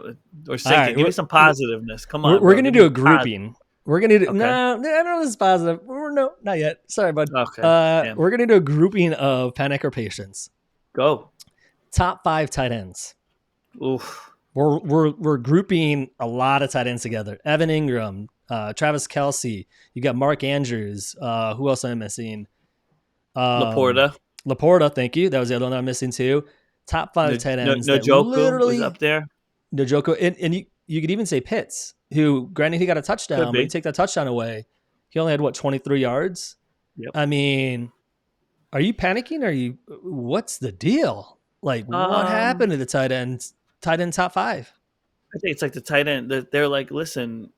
Or give me some positiveness. Come on. We're gonna do a grouping. We're gonna do no. I don't know if this is positive. No, not yet. Sorry, bud. Okay. We're gonna do a grouping of panic or patience. Go. Top 5 tight ends. Oof. We're grouping a lot of tight ends together. Evan Ingram, Travis Kelce. You got Mark Andrews. Who else am I missing? Laporta. Thank you. That was the other one I'm missing too. Top 5 tight ends. Njoku was up there. Njoku, and you could even say Pitts, who granted he got a touchdown, but you take that touchdown away, he only had 23 yards. Yep. I mean, are you panicking? What's the deal? Like, what happened to the tight end top 5? I think it's like the tight end. They're like, listen,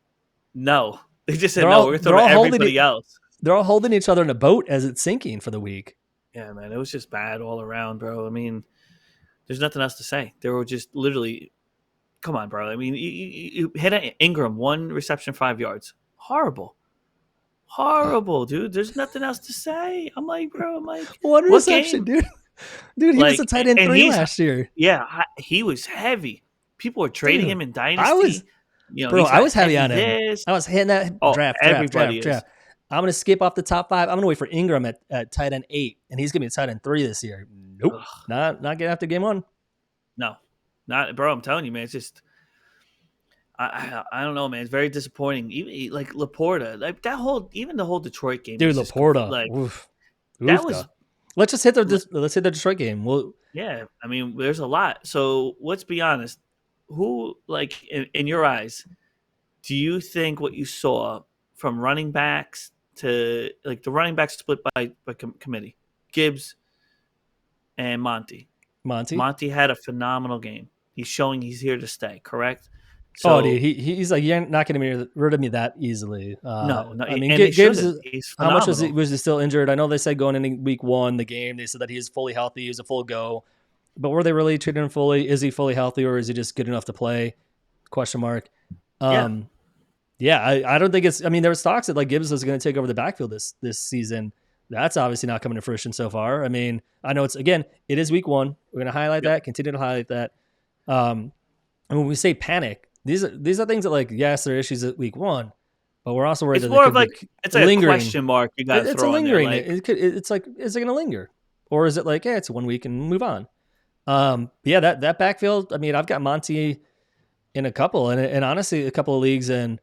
no. They just said no. We're throwing everybody else. They're all holding each other in a boat as it's sinking for the week. Yeah, man, it was just bad all around, bro. I mean, there's nothing else to say. They were just literally, come on, bro. I mean, you hit Ingram, 1 reception, 5 yards. Horrible, dude. There's nothing else to say. I'm like, 1 reception, dude. Dude, he was a tight end 3 last year. Yeah, he was heavy. People were trading him in Dynasty. I was heavy on him. I was hitting that draft. I'm going to skip off the top 5. I'm going to wait for Ingram at tight end 8, and he's going to be tight end 3 this year. Nope. Not getting after game 1. No. Not, bro, I'm telling you, man. It's just, I don't know, man. It's very disappointing. Even like Laporta, like even the whole Detroit game. Dude, Laporta. Like, that was. Let's just hit the Detroit game. Yeah, I mean, there's a lot. So let's be honest. Who, like, in your eyes, do you think what you saw from running backs to, like, the running backs split by committee, Gibbs and Monty? Monty had a phenomenal game. He's showing he's here to stay, correct? So, dude, he's like, you're not going to be rid of me that easily. No. I mean, Gibbs, how much was he still injured? I know they said going into week 1, the game, they said that he is fully healthy. He was a full go. But were they really treating him fully? Is he fully healthy, or is he just good enough to play? Question mark. Yeah, I don't think it's – I mean, there was talks that, like, Gibbs was going to take over the backfield this season. That's obviously not coming to fruition so far. I mean, I know it is week 1. We're going to highlight that, continue to highlight that. And when we say panic, these are things that, like, yes, there are issues at week 1, but we're also worried It's that more it of could like be it's like a lingering. question mark you got to It's a throw on there. lingering. Like, It's like, is it going to linger, or is it like, it's 1 week and move on? Yeah, that backfield. I mean, I've got Monty in a couple, and honestly, a couple of leagues, and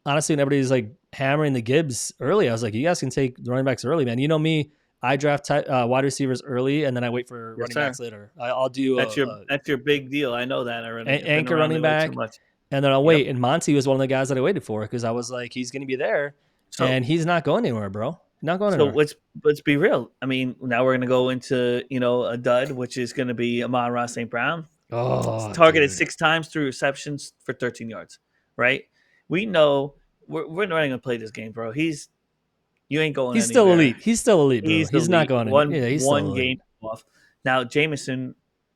honestly, when everybody's like hammering the Gibbs early, I was like, you guys can take the running backs early, man. You know me, I draft wide receivers early, and then I wait for yes, running sir. backs later. I'll do that's your big deal. I know that already. I've been anchor around running it way too back, much. and then I'll Yep. wait. And Monty was one of the guys that I waited for because I was like, he's going to be there, So and he's not going anywhere, bro. Not going so anywhere. let's be real. I mean, now we're gonna go into a dud, which is gonna be Amon-Ra St. Brown. Oh, Targeted dude. 6 times, 3 receptions for 13 yards. Right? We know we're not gonna play this game, bro. You ain't going He's still anywhere. elite. He's still elite, bro. He's He's not elite. going One anywhere. Yeah, he's still one elite. game off. Now Jameson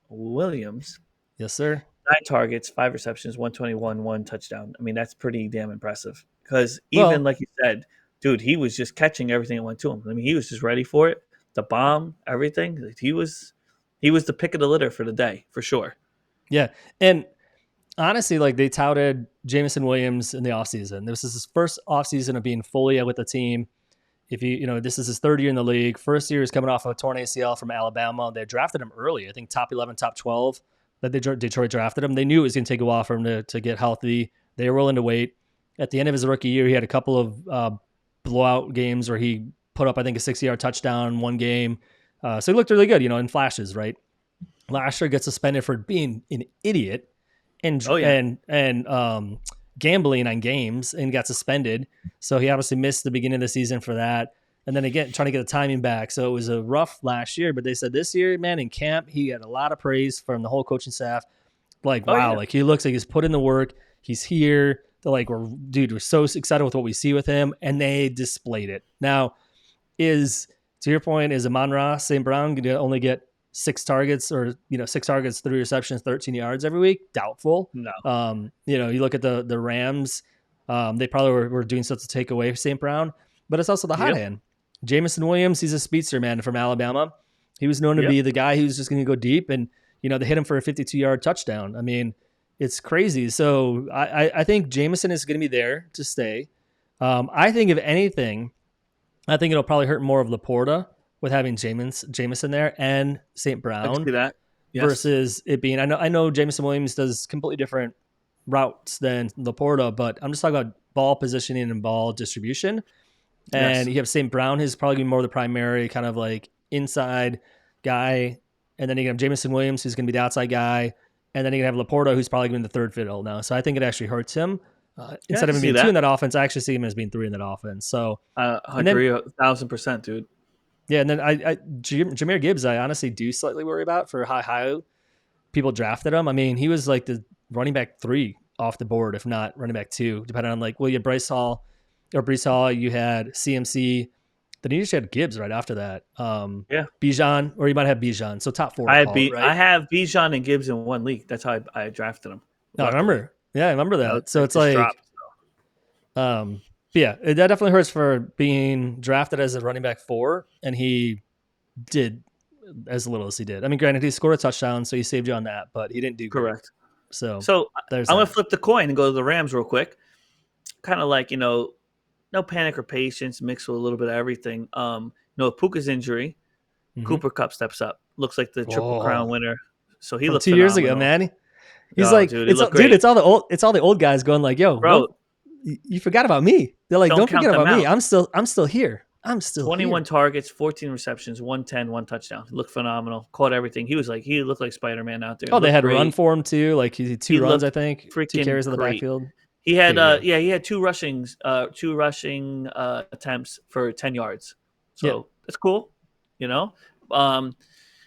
Williams, Yes, sir. 9 targets, 5 receptions, 121, 1 touchdown. I mean, that's pretty damn impressive. Because even Well, like you said, dude, he was just catching everything that went to him. I mean, he was just ready for it. The bomb, everything. Like, he was the pick of the litter for the day, for sure. yeah. And honestly, like they touted Jameson Williams in the offseason. This is his first offseason of being fully out with the team. If this is his third year in the league. First year is coming off a torn ACL from Alabama. They drafted him early. I think top 11, top 12 that Detroit drafted him. They knew it was going to take a while for him to get healthy. They were willing to wait. At the end of his rookie year, he had a couple of blowout games where he put up, I think, a 60-yard touchdown in one game. So he looked really good, in flashes, right? Last year gets suspended for being an idiot and gambling on games and got suspended. So he obviously missed the beginning of the season for that. And then again, trying to get the timing back. So it was a rough last year, but they said this year, man, in camp, he had a lot of praise from the whole coaching staff. Like, wow, like he looks like he's put in the work. He's here. They're like, we're so excited with what we see with him. And they displayed it. Now, to your point, is Amon-Ra St. Brown going to only get 6 targets or 6 targets, 3 receptions, 13 yards every week? Doubtful. No. You look at the Rams, they probably were doing stuff to take away St. Brown, but it's also the hot hand. Jameson Williams, he's a speedster, man, from Alabama. He was known to be the guy who's just going to go deep, and they hit him for a 52-yard touchdown. I mean, it's crazy. So I think Jameson is going to be there to stay. I think if anything, I think it'll probably hurt more of Laporta with having Jameson there and St. Brown. I can see that. Yes. Versus it being, I know Jameson Williams does completely different routes than Laporta, but I'm just talking about ball positioning and ball distribution. And you have St. Brown, who's probably going to be more the primary kind of like inside guy. And then you have Jameson Williams, who's going to be the outside guy. And then you have Laporta, who's probably going to be the third fiddle now. So I think it actually hurts him. Instead of him being 2 in that offense, I actually see him as being 3 in that offense. So I agree 1,000%, dude. Yeah, and then Jahmyr Gibbs, I honestly do slightly worry about for how high people drafted him. I mean, he was like the running back 3 off the board, if not running back 2, depending on you had Brees Hall, you had CMC, then you just had Gibbs right after that. Bijan, or you might have Bijan. So top 4. I have Bijan and Gibbs in one league. That's how I drafted them. No, I remember. Yeah, I remember that. So it's like, dropped, yeah, that definitely hurts for being drafted as a running back 4, and he did as little as he did. I mean, granted, he scored a touchdown, so he saved you on that, but he didn't do correct. Great. So I'm going to flip the coin and go to the Rams real quick. Kind of like, no panic or patience, mixed with a little bit of everything. Puka's injury, Cooper Kupp steps up. Looks like the Triple Crown winner. So he looked 2 years ago, man. He's dude, it's all the old guys going like, yo, bro, you forgot about me. They're like, don't forget about me. I'm still here. 21 targets, 14 receptions, 110, 1 touchdown. He looked phenomenal. Caught everything. He looked like Spider-Man out there. Oh, they had a run for him too. Like he had 2 runs, I think. 2 carries in the great. backfield. He had he had 2 rushing attempts for 10 yards. So that's cool. Old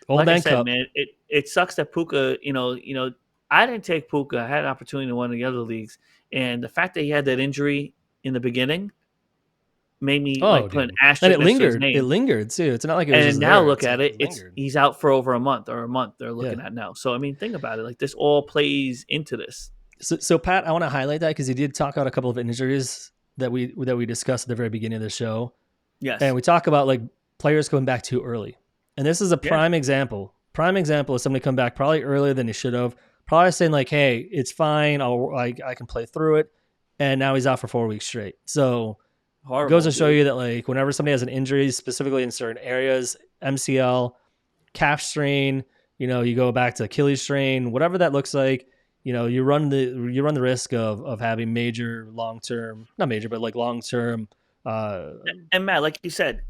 like man I said, cup. man, it sucks that Puka, I didn't take Puka. I had an opportunity in one of the other leagues. And the fact that he had that injury in the beginning made me put an asterisk and next to his name. It lingered too. It's not like it was and just now there. Look at it. He's out for over a month they're looking at now. So I mean, think about it. Like this all plays into this. So Pat, I want to highlight that because he did talk about a couple of injuries that we discussed at the very beginning of the show. Yes. And we talk about like players coming back too early. And this is a prime example. Prime example is somebody come back probably earlier than they should have. Probably saying like, hey, it's fine. I can play through it. and now he's out for 4 weeks straight. So Horrible, goes to show dude. you that like whenever somebody has an injury, specifically in certain areas, MCL, calf strain, you go back to Achilles strain, whatever that looks like, you run the risk of having major long term, not major, but like long term. And Matt, like you said,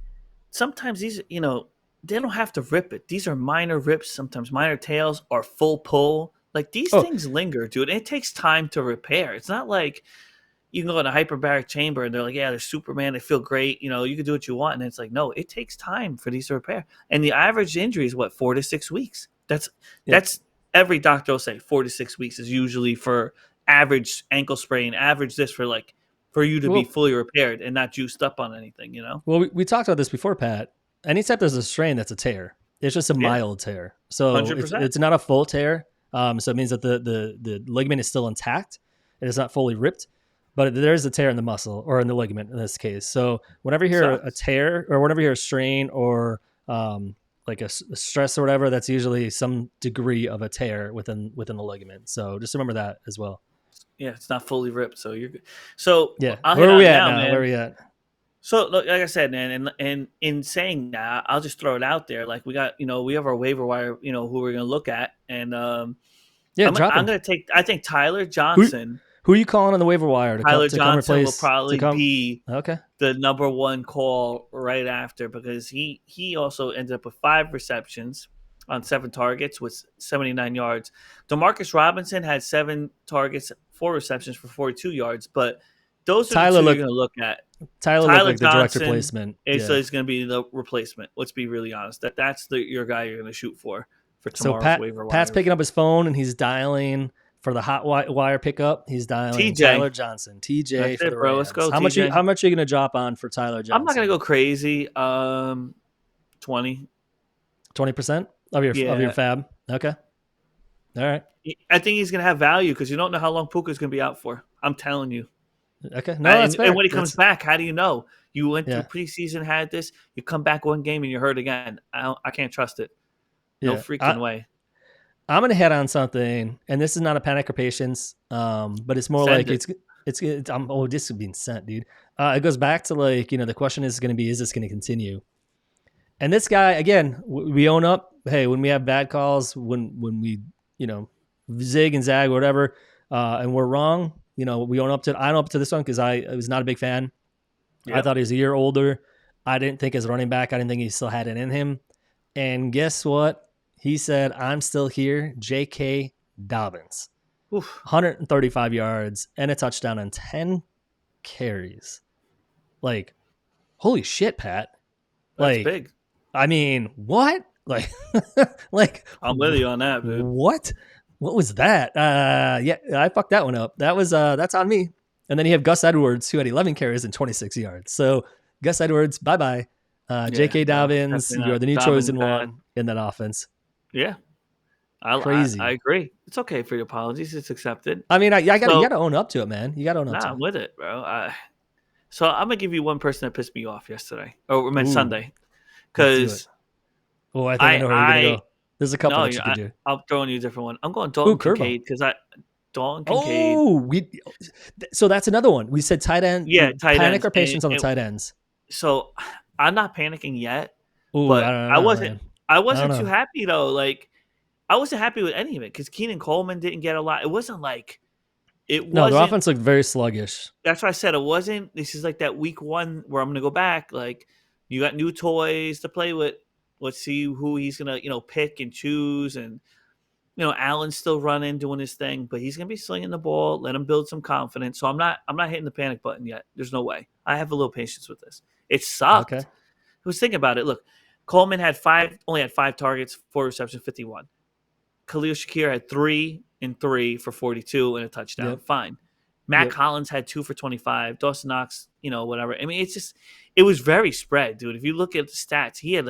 sometimes these, they don't have to rip it. These are minor rips, sometimes minor tears or full pull. Like these Oh things linger, dude. It takes time to repair. It's not like you can go in a hyperbaric chamber and they're like, yeah, they're Superman. They feel great. You can do what you want. And it's like, no, it takes time for these to repair. And the average injury is what, 4 to 6 weeks. yeah. That's every doctor will say 4 to 6 weeks is usually for average ankle sprain, average this for you to be Well, fully repaired and not juiced up on anything, well, we talked about this before, Pat. Anytime there's a strain, that's a tear. It's just a Yeah, mild tear, so it's 100%. it's not a full tear. So it means that the ligament is still intact. It is not fully ripped, but there is a tear in the muscle or in the ligament in this case. So whenever you hear a Sucks. tear or whenever you hear a strain or like a stress or whatever, that's usually some degree of a tear within the ligament. So just remember that as well. Yeah, it's not fully ripped, so you're good. So Yeah. I'll hit Where are on we it at now, now? Where are man. we at? So look, like I said, man, and in saying that, I'll just throw it out there. Like we got, we have our waiver wire, who we're gonna look at, and Yeah, drop I'm him. gonna take. I think Tyler Who Johnson. who are you calling on the waiver wire to come Tyler Johnson will replace to probably come? be Okay. the number one call right after because he also ended up with 5 receptions on 7 targets with 79 yards. Demarcus Robinson had 7 targets, 4 receptions for 42 yards, but those are the Tyler two you're looked going to look at. Tyler looked Tyler like the direct Johnson replacement. is Yeah. going to be the replacement. Let's be really honest. That's your guy you're going to shoot for So tomorrow's waiver Pat's wire. picking up his phone and he's dialing for the hot wire pickup. He's dialing TJ, Tyler Johnson, TJ that's for the it, bro. Let's Rams. go, How much TJ. are you going to drop on for Tyler I'm not going Johnson? to go crazy. 20. 20% of your Yeah. fab. Okay. All right. I think he's going to have value because you don't know how long Puka's going to be out for. I'm telling you. Okay. No, that's fair. And when he comes back, how do you know? You went through Yeah. preseason, had this. You come back one game and you're hurt again. I can't trust it. No Yeah. freaking way. I'm going to head on something, and this is not a panic or patience, but it's more Send like it. this is being sent, dude. It goes back to like, the question is going to be, is this going to continue? And this guy, again, we own up. Hey, when we have bad calls, when we, zig and zag or whatever, and we're wrong, we own up to it. I own up to this one because I was not a big fan. Yep. I thought he was a year older. I didn't think as running back, I didn't think he still had it in him. And guess what? He said, I'm still here. J.K. Dobbins. Oof. 135 yards and a touchdown on 10 carries. Like, holy shit, Pat. That's Like, big. I mean, what? Like, like I'm with you on that, dude. What was that? Yeah, I fucked that one up. That's on me. And then you have Gus Edwards, who had 11 carries and 26 yards. So Gus Edwards, bye-bye. J.K. Dobbins, you're the new chosen one in that offense. Yeah. Crazy. I agree. It's okay for your apologies. It's accepted. I mean, you got to own up to it, man. You got to own up to it. I'm with it, bro. So I'm going to give you one person that pissed me off yesterday. Or Sunday. Because I think I know where you're going to go. There's a couple that you could do. I'm throwing you a different one. I'm going Dalton Kincaid because Dalton Kincaid. Oh, so that's another one. We said tight end. Yeah, tight panic ends. or patience on the tight ends. So I'm not panicking yet, Ooh, but I wasn't too happy though. Like I wasn't happy with any of it because Keenan Coleman didn't get a lot. It wasn't like No, the offense looked very sluggish. That's why I said it wasn't. This is like that week 1 where I'm going to go back. Like you got new toys to play with. Let's see who he's going to, pick and choose. And, Allen's still running, doing his thing, but he's going to be slinging the ball. Let him build some confidence. So I'm not hitting the panic button yet. There's no way. I have a little patience with this. It sucked. Okay. I was thinking about it. Look, Coleman only had 5 targets, 4 receptions, 51. Khalil Shakir had 3 and 3 for 42 and a touchdown. Yep. Fine. Matt Collins had 2 for 25. Dawson Knox, whatever. I mean, it was very spread, dude. If you look at the stats, he had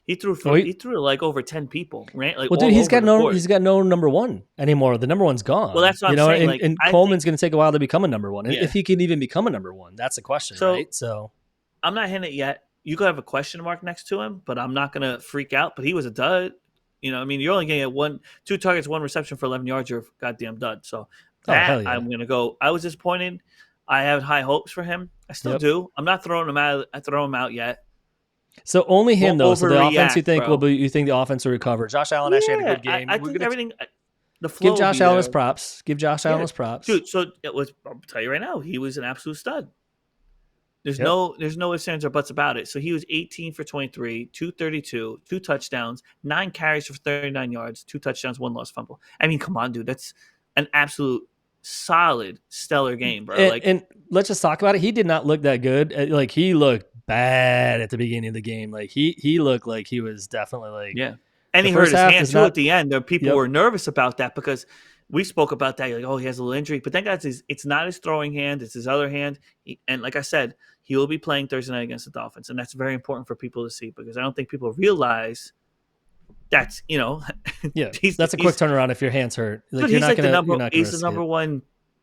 he threw like over 10 people, right? Like, well, dude, he's got no number one anymore. The number one's gone. Well, that's what I'm saying. And Coleman's going to take a while to become a number one. Yeah. If he can even become a number one, that's a question, right? So I'm not hitting it yet. You could have a question mark next to him, but I'm not going to freak out. But he was a dud. I mean, you're only getting 2 targets, 1 reception for 11 yards. You're a goddamn dud. So Oh, hell That yeah. I'm going to go. I was disappointed. I have high hopes for him. I still Yep. do. I'm not throwing him out. I throw him out yet. So only him Don't though. So the offense you overreact, think will bro. be, you think the offense will recover. Josh Allen actually had a Yeah, good game. I We're think gonna everything. The give flow will Josh be Allen there. his props. Give Josh Allen Yeah, his props. dude. So it was. I'll tell you right now, he was an absolute stud. Yep. There's no ifs, ands, or buts about it. So he was 18 for 23, 232, 2 touchdowns, 9 carries for 39 yards, 2 touchdowns, 1 lost fumble. I mean, come on, dude. That's an absolute solid, stellar game, bro. Like, And let's just talk about it. He did not look that good. Like he looked bad at the beginning of the game. Like he looked like he was definitely like yeah. And the he hurt first his half hand does too not. at the end. There people Yep. were nervous about that because we spoke about that. You're like, oh, he has a little injury. But thank God it's not his throwing hand, it's his other hand. And like I said, he will be playing Thursday night against the Dolphins. And that's very important for people to see because I don't think people realize that's, Yeah, he's that's a quick turnaround if your hand's hurt. Like dude, you're he's not like gonna he's the risk number it. one.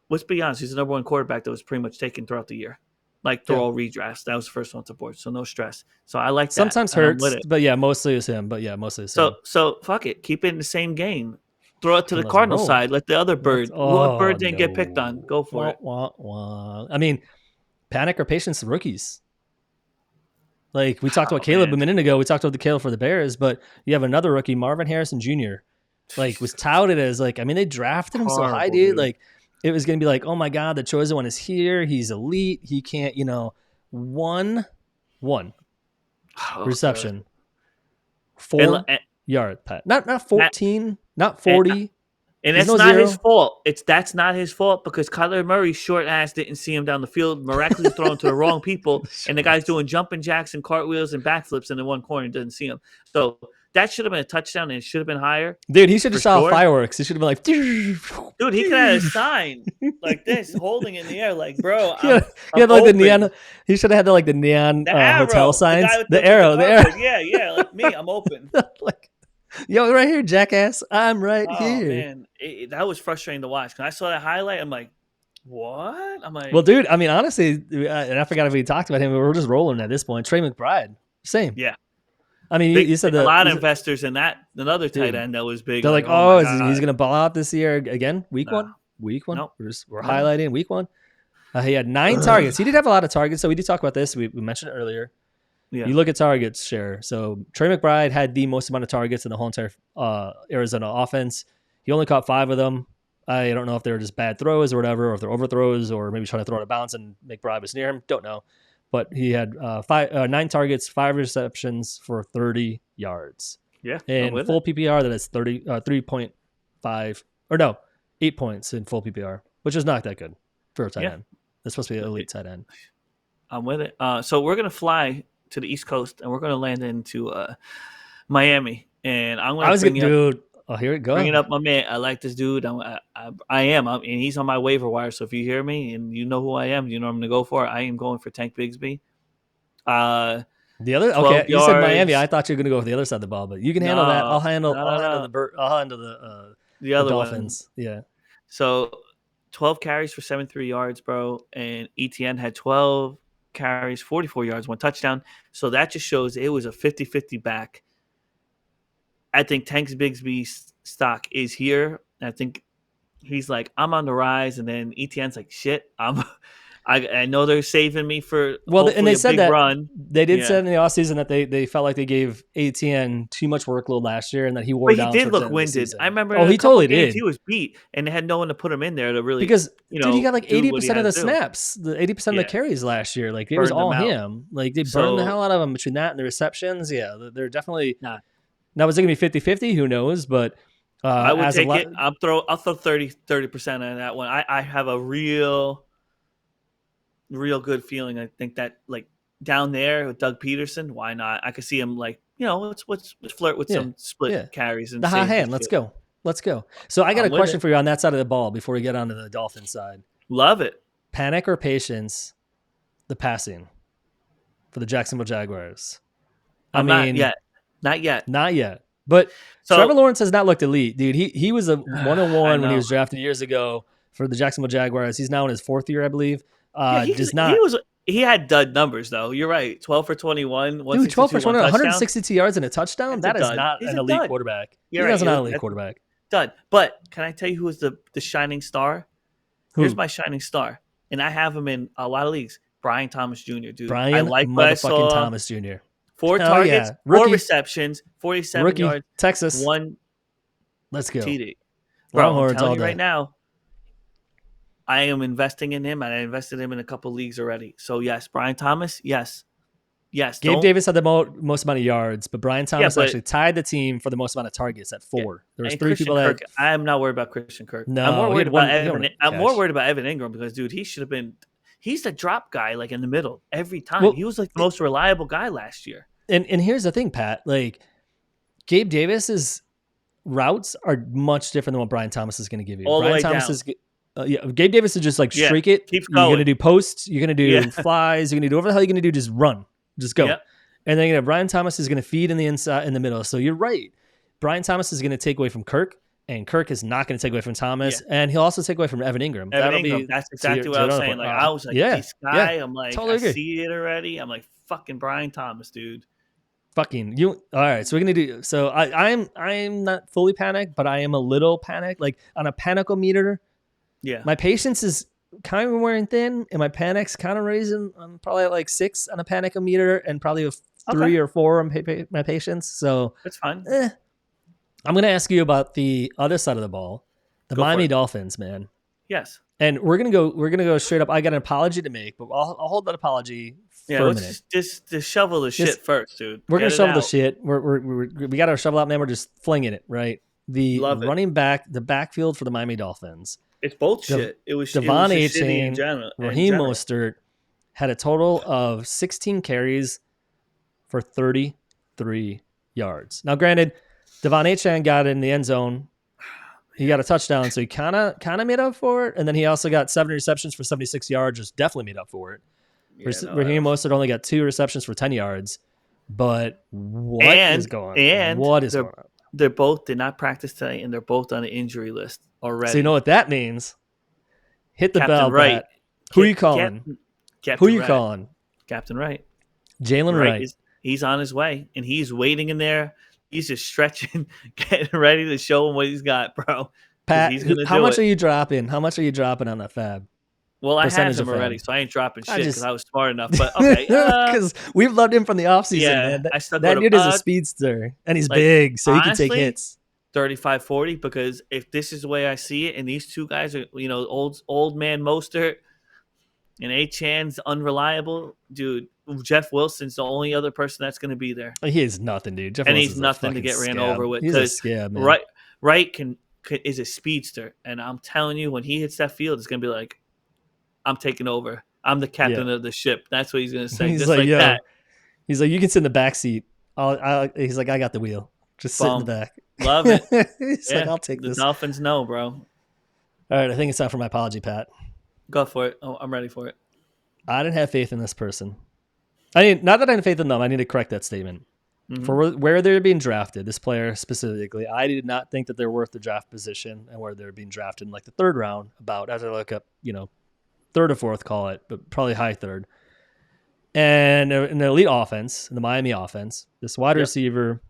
Let's be honest, he's the number one quarterback that was pretty much taken throughout the year. Like through Yeah. all redrafts. That was the first one to board. So no stress. So I like that. Sometimes And I'm with hurts, it. but yeah, mostly it's him. But yeah, mostly it's him. So fuck it. Keep it in the same game. Throw it to the Let's Cardinal roll. side. Let the other bird. What bird didn't get picked on? No. Go for Wah, it. wah, wah. I mean, panic or patience, rookies. Like we talked about Caleb a minute ago. We talked about the Caleb for the Bears, but you have another rookie, Marvin Harrison Jr. Like was touted as like, I mean, they drafted him so high, dude. Like it was gonna be like, oh my god, the chosen one is here. He's elite. He can't, one reception, 4 yard Pat. Not 14, not 40. And There's that's no not zero. his fault. That's not his fault because Kyler Murray's short ass didn't see him down the field, miraculously throwing to the wrong people, and the guy's doing jumping jacks and cartwheels and backflips in the one corner and doesn't see him. So that should have been a touchdown and it should have been higher. Dude, he should have shot sure. fireworks. He should have been like, dude, he could have had a sign like this, holding in the air, like, bro, he had like open. the neon. He should have had the neon hotel signs. The arrow. Yeah, like me, I'm open. Like, yo, right here, jackass. I'm right here. Man, that was frustrating to watch. When I saw that highlight, I'm like, what? I'm like, well, dude. I mean, honestly, and I forgot if we talked about him. We're just rolling at this point. Trey McBride, same. Yeah. I mean, you said a lot of investors in that. Another tight end that was big. They're like, oh, he's going to ball out this year again? Week one. Nope. We're highlighting week one. He had 9 targets. He did have a lot of targets, so we did talk about this. We mentioned it earlier. Yeah. You look at targets share. So Trey McBride had the most amount of targets in the whole entire Arizona offense. He only caught 5 of them. I don't know if they were just bad throws or whatever, or if they're overthrows, or maybe trying to throw it out of bounds and McBride was near him. Don't know. But he had 9 targets, 5 receptions for 30 yards. Yeah. And full PPR, that is 3.5 or no, 8 points in full PPR, which is not that good for a tight end. That's supposed to be an elite tight end. I'm with it. So we're going to fly to the East Coast and we're going to land into Miami. And I'm going to dude. Oh, here it goes. Bringing up my man. I like this dude. I am. And he's on my waiver wire. So if you hear me and you know who I am, you know what I'm going to go for. I am going for Tank Bigsby. The other, okay, you said Miami. I thought you were going to go for the other side of the ball, but you can handle that. I'll handle the other Dolphins. One. Yeah. So 12 carries for 73 yards, bro. And ETN had 12 carries, 44 yards, 1 touchdown. So that just shows it was a 50-50 back. I think Tank Bigsby's stock is here. I think he's like, I'm on the rise, and then ETN's like, shit, I know they're saving me for and they said that run. They did say in the offseason that they felt like they gave ETN too much workload last year, and that he wore down. He did look winded. I remember. Oh, he totally did. He was beat, and they had no one to put him in there to really dude, he got like 80% of the snaps, the 80% of the carries last year. Like it was all him. Like they burned the hell out of him between that and the receptions. Yeah, they're definitely. Now, is it going to be 50-50? Who knows? But I would take it. I'll throw 30% on that one. I have a real good feeling. I think that like down there with Doug Peterson, why not? I could see him like, let's flirt with some split carries and the hot hand. Let's go. So I got a question for you on that side of the ball before we get onto the Dolphins side. Love it. Panic or patience? The passing for the Jacksonville Jaguars. Not yet. But Trevor Lawrence has not looked elite, dude. He was a 101 when he was drafted years ago for the Jacksonville Jaguars. He's now in his 4th year, I believe. He had dud numbers though. You're right. 12 for 21. Dude, 12 for 21, 162 yards and a touchdown. That is not an elite quarterback. He's not an elite quarterback. Dud. But can I tell you who was the shining star? Here's my shining star, and I have him in a lot of leagues. Brian Thomas Jr., dude. Brian I like what I motherfucking saw. Thomas Jr. 4 Hell targets, yeah. 4 Rookie. receptions, 47 Rookie, yards, Texas. 1 Let's go. TD. Bro, Longhorns I'm telling all you day. right now, I am investing in him, and I invested him in a couple leagues already. So, yes, Brian Thomas, yes. Gabe Davis had the most amount of yards, but Brian Thomas but- actually tied the team for the most amount of targets at 4. There was And 3 Christian people Kirk, that. I am not worried about Christian Kirk. No, I'm more he worried had one- about he Evan. had I'm cash. more worried about Evan Ingram because, dude, he should have been. He's the drop guy, like in the middle every time. Well, he was like the most reliable guy last year. And here's the thing, Pat. Like, Gabe Davis's routes are much different than what Brian Thomas is going to give you. All the Brian way Thomas down. is Gabe Davis is just like Yeah, streak it. keeps You're going. going to do posts. You're going to do Yeah. flies. You're going to do whatever the hell you're going to do. Just run. Just go. Yep. And then Brian Thomas is going to feed in the inside, in the middle. So you're right. Brian Thomas is going to take away from Kirk, and Kirk is not going to take away from Thomas, and he'll also take away from Evan Ingram. That's exactly what I was saying. Like I was like, this guy. I'm like, totally agree. I see it already. I'm like, fucking Brian Thomas, dude. Fucking you. All right, so we're gonna do. So I'm not fully panicked, but I am a little panicked. Like on a panicometer, Yeah. my patience is kind of wearing thin, and my panic's kind of raising. I'm probably at like 6 on a panicometer, and probably a 3 or 4 on my patience. So that's fine. I'm gonna ask you about the other side of the ball, the Go for Miami it. Dolphins, man. Yes. And we're gonna go straight up. I got an apology to make, but I'll hold that apology Yeah. for a Let's minute. just shovel the shit first, dude. We're gonna Get it shovel the out. shit. We got our shovel out, man. We're just flinging it, right? The Love it. running back, the backfield for the Miami Dolphins. It's both shit. It was Devon just shitty Achane, in general. Raheem Mostert had a total of 16 carries for 33 yards. Now, granted, Devon Achane got in the end zone. He got a touchdown, so he kind of made up for it. And then he also got 7 receptions for 76 yards, which definitely made up for it. Raheem Mostert only got 2 receptions for 10 yards. But what is going on? They both did not practice today, and they're both on the injury list already. So you know what that means? Hit the Captain bell, Wright. Pat. Who you calling? Who you calling? Captain Wright. Jalen Wright. He's on his way, and he's waiting in there. He's just stretching, getting ready to show him what he's got, bro. Pat, how much are you dropping? How much are you dropping on that fab? Well, I had him already, so I ain't dropping shit because I was smart enough. But okay, because we've loved him from the offseason, man. That dude is a speedster, and he's big, so honestly, he can take hits. 35-40, because if this is the way I see it, and these two guys are, old man Mostert and Achan's unreliable, dude. Jeff Wilson's the only other person that's going to be there. He is nothing, dude. Jeff and Wilson's he's nothing to get ran over with. He's a scab, man. Wright is a speedster, and I'm telling you, when he hits that field, it's going to be like, I'm taking over. I'm the captain of the ship. That's what he's going to say. He's just like that. He's like, you can sit in the back seat. He's like, I got the wheel. Just sit in the back. Love it. He's like, I'll take this. The Dolphins know, bro. All right, I think it's time for my apology, Pat. Go for it. Oh, I'm ready for it. I didn't have faith in this person. Not that I had faith in them. I need to correct that statement. Mm-hmm. For where they're being drafted, this player specifically, I did not think that they're worth the draft position and where they're being drafted in like the 3rd round. About as I look up, 3rd or 4th, call it, but probably high 3rd. And in the elite offense, in the Miami offense, this wide receiver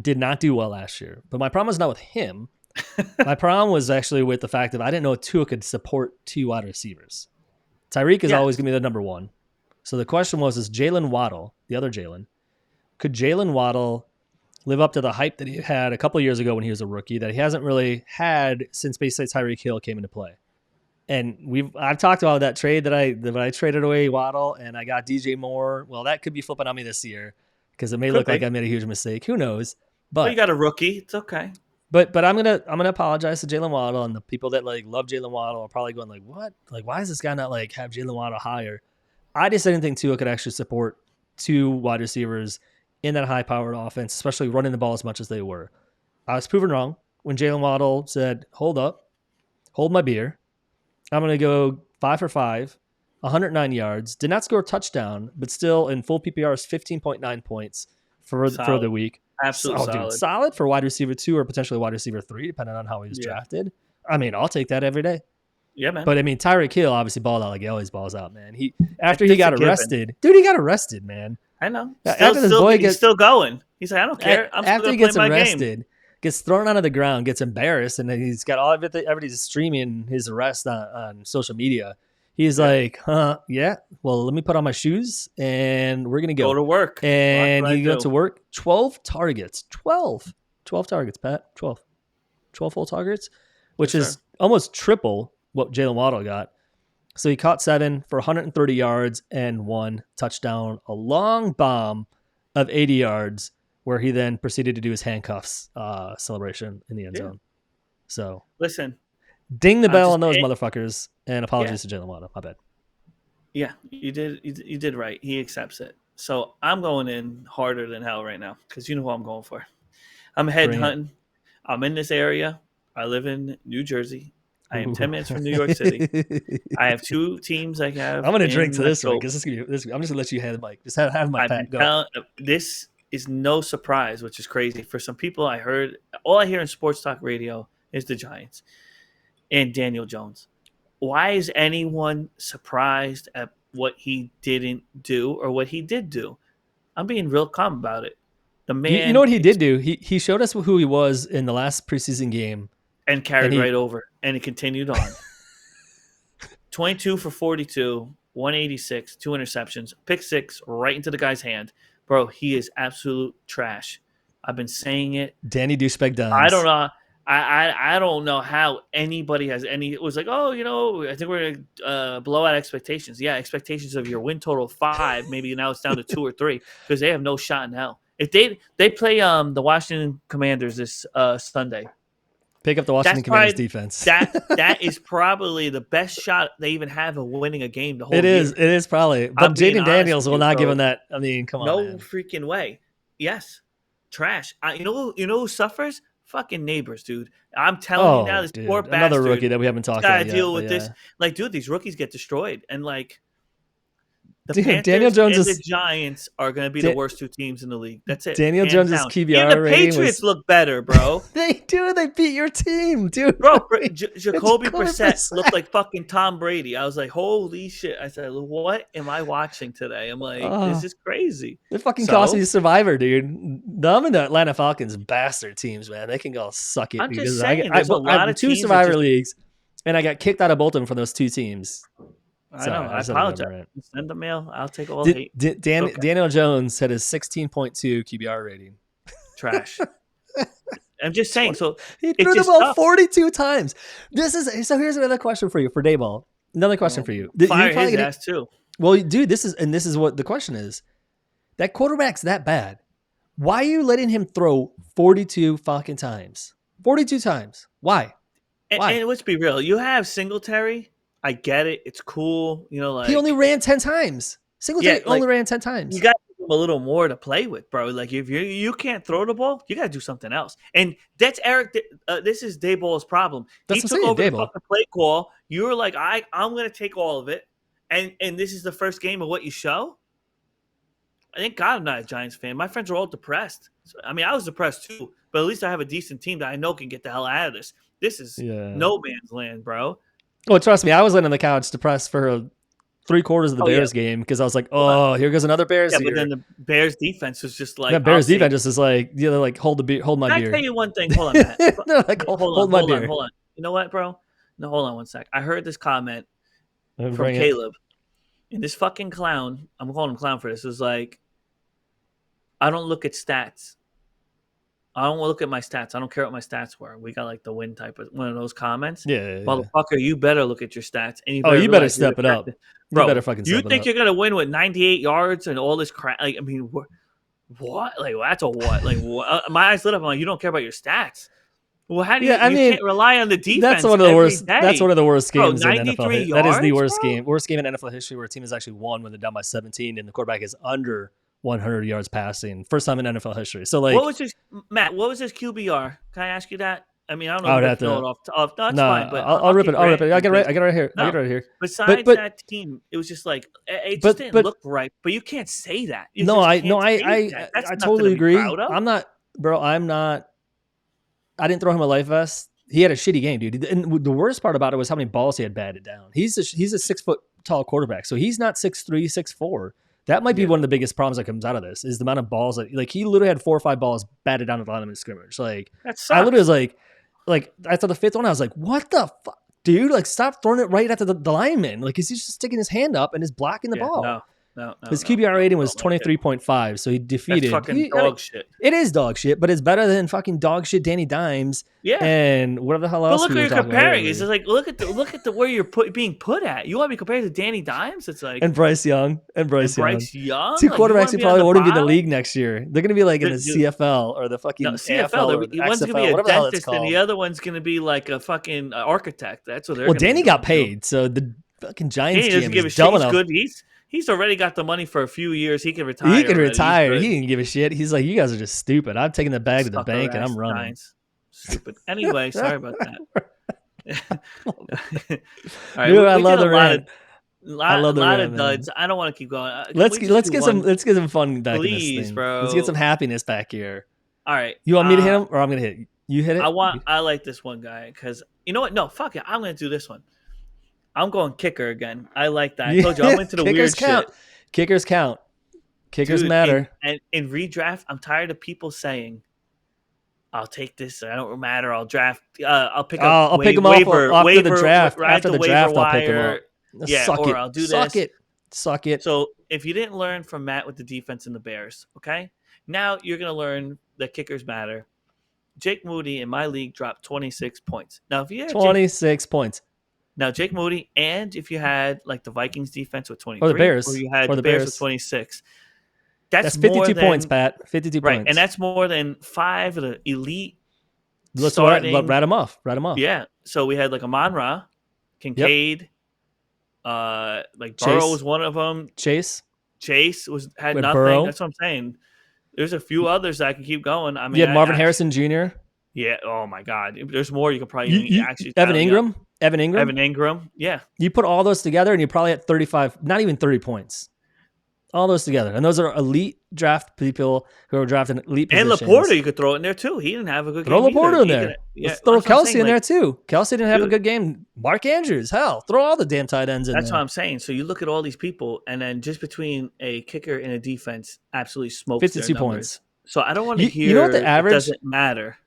did not do well last year. But my problem was not with him. My problem was actually with the fact that I didn't know Tua could support 2 wide receivers. Tyreek is always going to be the number 1. So the question was, is Jalen Waddle, the other Jalen, could Jalen Waddle live up to the hype that he had a couple of years ago when he was a rookie that he hasn't really had since basically Tyreek Hill came into play? And I've talked about that trade that I traded away Waddle and I got DJ Moore. Well, that could be flipping on me this year because it may look like I made a huge mistake. Who knows? But you got a rookie. It's okay. But I'm gonna apologize to Jalen Waddle, and the people that like love Jalen Waddle are probably going like, what? Like, why does this guy not like have Jalen Waddle higher? I just didn't think Tua could actually support 2 wide receivers in that high-powered offense, especially running the ball as much as they were. I was proven wrong when Jalen Waddle said, hold up, hold my beer. I'm going to go 5 for 5, 109 yards. Did not score a touchdown, but still in full PPR is 15.9 points for the week. Absolutely solid. Dude, solid for wide receiver 2 or potentially wide receiver 3, depending on how he was drafted. I mean, I'll take that every day. Yeah, man. But I mean, Tyreek Hill obviously balled out like he always balls out, man. He got arrested. Dude, he got arrested, man. I know. He's Still going. He's like, I don't care. I'm after still he going to gets play my arrested, game. gets thrown onto the ground, gets embarrassed, and then he's got all everybody's streaming his arrest on social media. He's like, yeah, well, let me put on my shoes and we're going to Go to work. And he went to work. 12 targets. 12 targets, Pat. 12 full targets, which is almost triple what Jalen Waddle got. So he caught 7 for 130 yards and 1 touchdown, a long bomb of 80 yards, where he then proceeded to do his handcuffs celebration in the end zone. So listen, ding the bell on those motherfuckers, and apologies to Jalen Waddle. My bad. Yeah, you did right. He accepts it. So I'm going in harder than hell right now because you know who I'm going for. I'm head hunting. I'm in this area. I live in New Jersey. I am 10 minutes from New York City. I have 2 teams I have. I'm going to drink to this one because I'm just going to let you have the mic. Just have my Pat go. This is no surprise, which is crazy. For some people, all I hear in sports talk radio is the Giants and Daniel Jones. Why is anyone surprised at what he didn't do or what he did do? I'm being real calm about it. The man, you know what he did do? He showed us who he was in the last preseason game. And carried right over. And it continued on. 22 for 42, 186, 2 interceptions, pick 6 right into the guy's hand. Bro, he is absolute trash. I've been saying it. Danny Douchebag Duns. I don't know. I don't know how anybody has any. It was like, I think we're going to blow out expectations. Yeah, expectations of your win total 5. Maybe now it's down to 2 or 3 because they have no shot in hell. If they play the Washington Commanders this Sunday. Pick up the Washington Commanders defense. That is probably the best shot they even have of winning a game the whole year. It is probably. But Jaden Daniels will not give him that. I mean, come on. No man. Freaking way. Yes. Trash. You know who suffers? Fucking Neighbors, dude. I'm telling you now, this poor bastard. Another rookie that we haven't talked about yet. Deal with this. Like, dude, these rookies get destroyed. And like the Panthers Daniel Jones and the Giants are going to be the worst 2 teams in the league. That's it. Daniel Jones' QBR even the Patriots look better, bro. They do. They beat your team, dude. Bro, Jacoby Brissett looked like fucking Tom Brady. I was like, holy shit. I said, what am I watching today? I'm like, this is crazy. It fucking cost me Survivor, dude. Them and the Atlanta Falcons, bastard teams, man. They can go suck it. I'm just saying, I have 2 Survivor leagues, and I got kicked out of both of them from those 2 teams. I know. I apologize. Send the mail. I'll take all hate. Daniel Jones had his 16.2 QBR rating. Trash. I'm just saying. So he threw the ball 42 times. So here's another question for you for Dayball. Another question for you. Fire his ass too. Well, dude, this is what the question is. That quarterback's that bad. Why are you letting him throw 42 fucking times? 42 times. Why? And let's be real. You have Singletary. I get it. It's cool. You know, like he only ran 10 times. Singletary only ran 10 times. You got to give him a little more to play with, bro. Like if you can't throw the ball, you got to do something else. And that's Eric. This is Dayball's problem. He took over the fucking play call. You were like, I'm going to take all of it. And this is the first game of what you show. Thank God I'm not a Giants fan. My friends are all depressed. I mean, I was depressed too, but at least I have a decent team that I know can get the hell out of this. This is no man's land, bro. Well, trust me, I was laying on the couch depressed for 3/4 of the Bears game because I was like, here goes another Bears. Yeah, but then the Bears defense was just like that. Bears defense just is like, they're like, hold my beer. Can I tell you one thing? Hold on, Matt. They're like, hold my beer. Hold on. You know what, bro? No, hold on one sec. I heard this comment from Caleb, and this fucking clown. I'm calling him clown for this. Was like, I don't look at stats. I don't look at my stats. I don't care what my stats were. We got like the win type of one of those comments. Yeah. Motherfucker, you better look at your stats. And you better step it up. Bro, you better fucking step it up. You think you're going to win with 98 yards and all this crap? Like, I mean, what? Like, that's a what? Like, what? My eyes lit up. I'm like, you don't care about your stats. Well, how do you? I mean, you can't rely on the defense. That's one of the worst. That's one of the worst games in NFL. That is the worst game. Worst game in NFL history where a team has actually won when they're down by 17 and the quarterback is under 100 yards passing. First time in NFL history. So, like, what was his QBR? Can I ask you that? I mean, I don't know if you know it off. No, it's fine. But I'll rip it. I got it right here. No. I got it right here. Besides that team, it was just like it just didn't look right. But you can't say that. I totally agree. I'm not, bro. I didn't throw him a life vest. He had a shitty game, dude. And the worst part about it was how many balls he had batted down. He's a 6 foot tall quarterback, so he's not 6'3", 6'4". That might be one of the biggest problems that comes out of this is the amount of balls that like he literally had 4 or 5 balls batted down at the line of scrimmage. Like that sucks. I literally was like after the 5th one, I was like, what the fuck, dude? Like stop throwing it right after the lineman. Like he's just sticking his hand up and is blocking the ball. No. His QBR rating was 23.5, so he defeated. That's fucking dog shit. It is dog shit, but it's better than fucking dog shit Danny Dimes. Yeah. And whatever the hell else. But look what you're comparing. It's just like look at the where you're being put at. You want to be compared to Danny Dimes? It's like and Bryce Young. Bryce Young. 2 quarterbacks who probably won't be in the league next year. They're gonna be like in the CFL or the fucking CFL. One's gonna be a dentist and the other one's gonna be like a fucking architect. That's what they're. Well, Danny got paid, so the fucking Giants Danny doesn't give a shit. He's good. He's already got the money for a few years. He can retire. He didn't give a shit. He's like, you guys are just stupid. I'm taking the bag to the bank and I'm running. Giants. Stupid. Anyway, sorry about that. All right, dude, I love the rant. A lot of duds. I don't want to keep going. Let's get some fun back in this thing. Bro. Let's get some happiness back here. All right. You want me to hit him or I'm gonna hit you? Hit it. I like this one guy because you know what? No, fuck it. I'm gonna do this one. I'm going kicker again. I like that. I told you I'm into the weird count. Shit. Kickers count. Kickers matter. And in redraft, I'm tired of people saying, "I'll take this. I don't matter. I'll draft. I'll pick up. I'll pick them waiver, off after waiver, the draft. Right after the draft, I'll pick them up. Yeah, Suck or it. I'll do Suck this. it. Suck it. So if you didn't learn from Matt with the defense and the Bears, okay, now you're gonna learn that kickers matter. Jake Moody in my league dropped 26 points. Now if you had 26 points. Now, Jake Moody, and if you had like the Vikings defense with 23, or the Bears, or you had the Bears with 26, that's 52 points, Pat. 52 right, points. And that's more than 5 of the elite. Let's rat them off. Yeah. So we had like Amon-Ra, Kincaid, like Burrow was one of them. Chase had nothing. Burrow. That's what I'm saying. There's a few others that I can keep going. I mean, you had Marvin Harrison Jr. Yeah. Oh my God. There's more. You could probably actually. Evan Ingram. Yeah. You put all those together and you probably at 35, not even 30 points. All those together. And those are elite draft people who are drafting elite positions. And Laporta, you could throw in there too. He didn't have a good game. Throw Laporta in there. Let's throw Kelsey in there too. Kelsey didn't have a good game. Mark Andrews, hell, throw all the damn tight ends in there. That's what I'm saying. So you look at all these people, and then just between a kicker and a defense, absolutely smokes 52 points. So I don't want to hear you know what the average, it doesn't matter.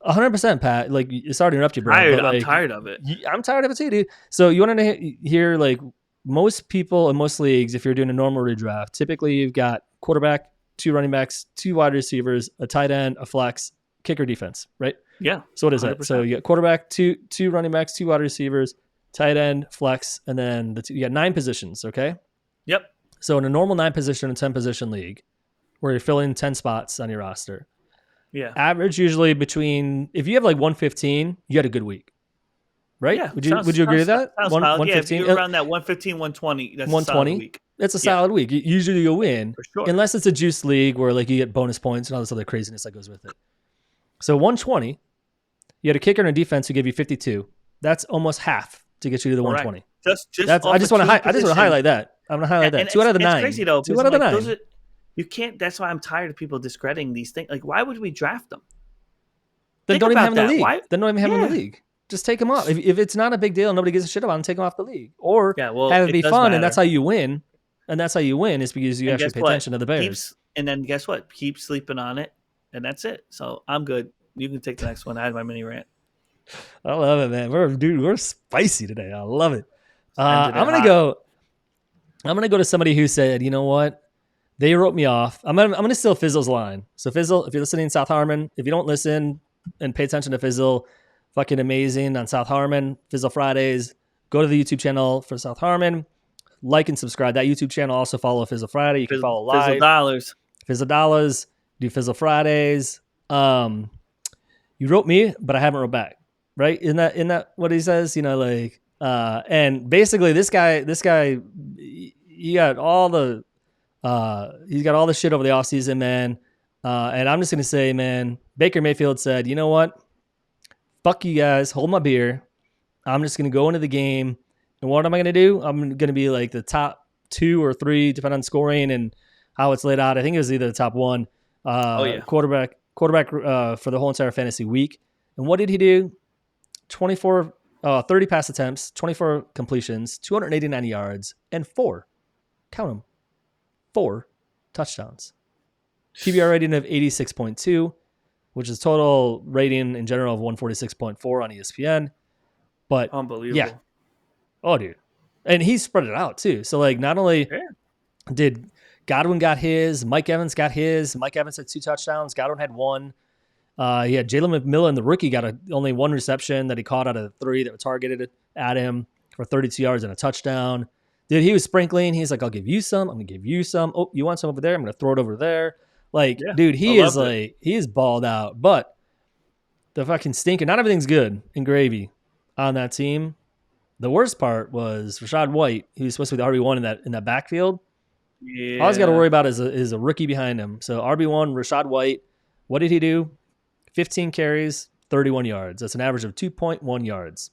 100%, Pat. Like, sorry to interrupt you, bro. I'm tired of it. I'm tired of it too, dude. So you want to hear, like, most people in most leagues, if you're doing a normal redraft, typically you've got quarterback, 2 running backs, 2 wide receivers, a tight end, a flex, kicker, defense, right? Yeah. So what is 100%. That? So you got quarterback, two running backs, 2 wide receivers, tight end, flex, and then you got 9 positions, okay? Yep. So in a normal 9-position and 10-position league, where you're filling 10 spots on your roster, yeah, average usually between, if you have like 115, you had a good week, right? Yeah. Would you agree with that? 115. Yeah, if you're around that 115, 120, that's 120. A solid week. It's a solid week. Usually you'll win, for sure. Unless it's a juice league where like you get bonus points and all this other craziness that goes with it. So 120, you had a kicker and a defense who gave you 52. That's almost half to get you to the 120. I just want to highlight that. I'm going to highlight that. 2 out of the 9. It's crazy though. 2 out of the 9. You can't. That's why I'm tired of people discrediting these things. Like, why would we draft them? Then don't even have them in the league. Then don't even have them in the league. Just take them off. If it's not a big deal, nobody gives a shit about them, take them off the league. Or have it be fun, matter. And that's how you win. And that's how you win is because you actually pay attention to the Bears. And then guess what? Keep sleeping on it, and that's it. So I'm good. You can take the next one. I had my mini rant. I love it, man. We're spicy today. I love it. I'm gonna go to somebody who said, you know what? They wrote me off. I'm gonna steal Fizzle's line. So Fizzle, if you're listening in South Harmon, if you don't listen and pay attention to Fizzle, fucking amazing on South Harmon, Fizzle Fridays. Go to the YouTube channel for South Harmon. Like and subscribe that YouTube channel. Also follow Fizzle Friday. You can follow live. Fizzle Dollars. Do Fizzle Fridays. You wrote me, but I haven't wrote back. Right? Isn't that what he says? You know, like, and basically this guy, he got all the shit over the offseason, man. And I'm just gonna say, man, Baker Mayfield said, you know what? Fuck you guys. Hold my beer. I'm just gonna go into the game. And what am I going to do? I'm going to be like the top 2 or 3, depending on scoring and how it's laid out. I think it was either the top 1 quarterback for the whole entire fantasy week. And what did he do? 30 pass attempts, 24 completions, 289 yards, and 4. Count them. 4 touchdowns. QBR rating of 86.2, which is total rating in general of 146.4 on ESPN. But Unbelievable. Yeah. Oh, dude. And he spread it out too. So like not only did Godwin got his, Mike Evans got his. Mike Evans had 2 touchdowns. Godwin had 1. Yeah, Jalen McMillan, the rookie, got only 1 reception that he caught out of 3 that were targeted at him for 32 yards and a touchdown. Dude, he was sprinkling. He's like, I'll give you some. I'm going to give you some. Oh, you want some over there? I'm going to throw it over there. Like, dude, he is balled out. But the fucking stinker, not everything's good in gravy on that team. The worst part was Rachaad White. He was supposed to be the RB1 in that backfield. Yeah. All he's got to worry about is a rookie behind him. So RB1, Rachaad White. What did he do? 15 carries, 31 yards. That's an average of 2.1 yards.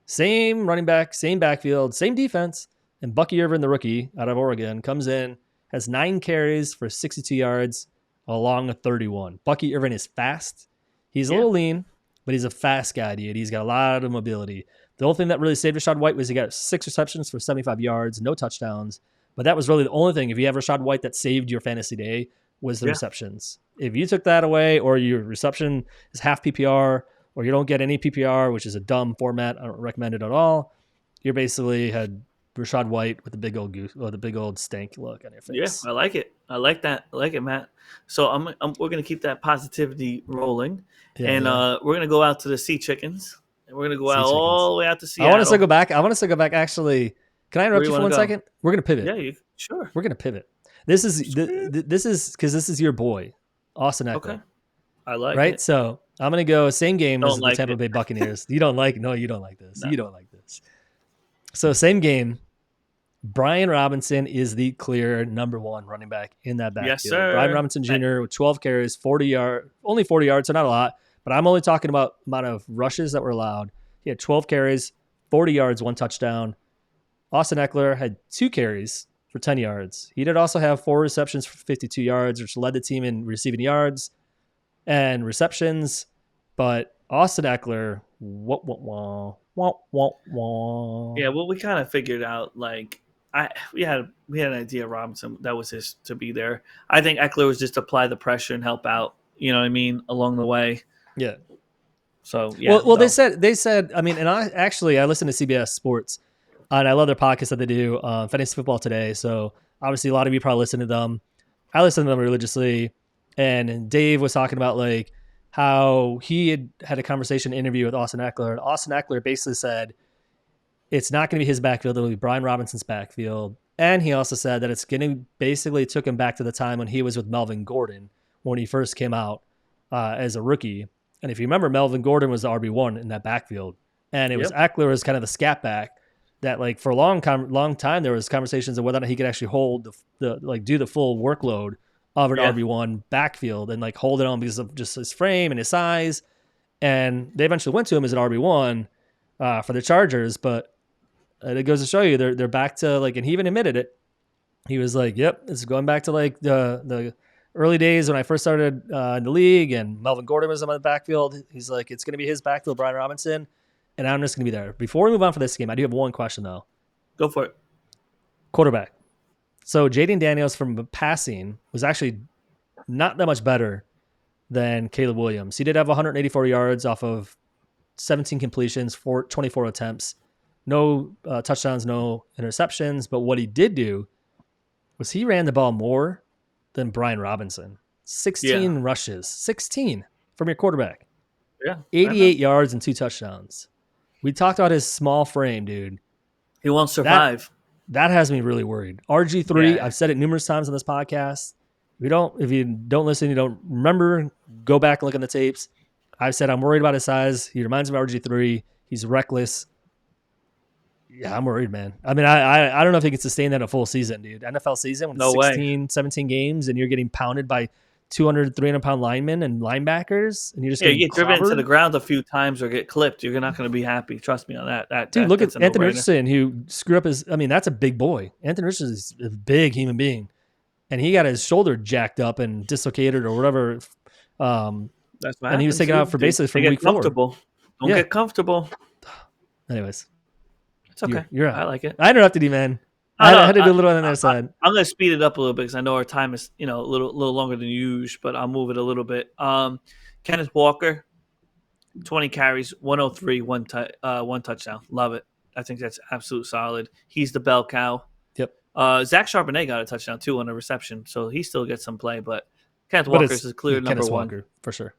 Same running back, same backfield, same defense. And Bucky Irvin, the rookie out of Oregon, comes in, has 9 carries for 62 yards along with 31. Bucky Irvin is fast. He's a little lean, but he's a fast guy, dude. He's got a lot of mobility. The only thing that really saved Rachaad White was he got 6 receptions for 75 yards, no touchdowns. But that was really the only thing. If you have Rachaad White that saved your fantasy day was the receptions. If you took that away or your reception is half PPR or you don't get any PPR, which is a dumb format, I don't recommend it at all, you basically had Rachaad White with the big old stank look on your face. Yeah, I like it. I like that. I like it, Matt. So we're gonna keep that positivity rolling, we're gonna go out to the Sea Chickens, and we're gonna go all the way out to Seattle. I want us to go back. Actually, can I interrupt you for 1 second? We're gonna pivot. Yeah, sure. We're gonna pivot. This is because this is your boy, Austin Eckler. Okay, I like right. it. So I'm gonna go same game as the Tampa Bay Buccaneers. You don't like like this. No. You don't like this. So same game. Brian Robinson is the clear number 1 running back in that backfield. Yes, sir. Brian Robinson Jr. with 12 carries, only 40 yards, so not a lot. But I'm only talking about amount of rushes that were allowed. He had 12 carries, 40 yards, 1 touchdown. Austin Eckler had 2 carries for 10 yards. He did also have 4 receptions for 52 yards, which led the team in receiving yards and receptions. But Austin Eckler, Yeah, well, we kind of figured out we had an idea Robinson that was his to be there. I think Eckler was just apply the pressure and help out. You know what I mean, along the way. Yeah. So yeah. Well, they said. I mean, and I listen to CBS Sports, and I love their podcast that they do, Fantasy Football Today. So obviously, a lot of you probably listen to them. I listen to them religiously, and Dave was talking about like how he had a conversation interview with Austin Eckler, and Austin Eckler basically said it's not going to be his backfield; it'll be Brian Robinson's backfield. And he also said that it's going to basically took him back to the time when he was with Melvin Gordon when he first came out as a rookie. And if you remember, Melvin Gordon was the RB1 in that backfield, and it was Eckler as kind of the scat back. That like for a long time there was conversations of whether or not he could actually hold do the full workload of an RB1 backfield and like hold it on because of just his frame and his size. And they eventually went to him as an RB1 for the Chargers, but it goes to show you they're back to like, and he even admitted it. He was like, "Yep, it's going back to like the early days when I first started in the league, and Melvin Gordon was on the backfield." He's like, "It's going to be his backfield, Brian Robinson, and I'm just going to be there." Before we move on for this game, I do have one question though. Go for it. Quarterback. So Jaden Daniels from passing was actually not that much better than Caleb Williams. He did have 184 yards off of 17 completions, 24 attempts, no touchdowns, no interceptions. But what he did do was he ran the ball more than Brian Robinson. 16 rushes, 16 from your quarterback. Yeah. 88 yards and 2 touchdowns. We talked about his small frame, dude. He won't survive. That has me really worried. RG3, I've said it numerous times on this podcast. If you don't listen, you don't remember, go back and look at the tapes. I've said I'm worried about his size. He reminds me of RG3. He's reckless. Yeah, I'm worried, man. I mean, I don't know if he can sustain that a full season, dude. NFL season with 17 games, and you're getting pounded by 200, 300-pound linemen and linebackers, and you're just you get clobbered. driven into the ground a few times or get clipped. You're not going to be happy. Trust me on that. Dude, look at Anthony Richardson, who screwed up his. I mean, that's a big boy. Anthony Richardson is a big human being, and he got his shoulder jacked up and dislocated or whatever. That's what and he was taken out for basically from week 4. Don't get comfortable. Anyways, it's okay. You're out. I like it. I interrupted you, man. I had to do a little on their side. I'm going to speed it up a little bit because I know our time is a little longer than usual, but I'll move it a little bit. Kenneth Walker, 20 carries, 103, one touchdown. Love it. I think that's absolute solid. He's the bell cow. Yep. Zach Charbonnet got a touchdown too on a reception, so he still gets some play. But Kenneth Walker is a clear number one. Walker, for sure.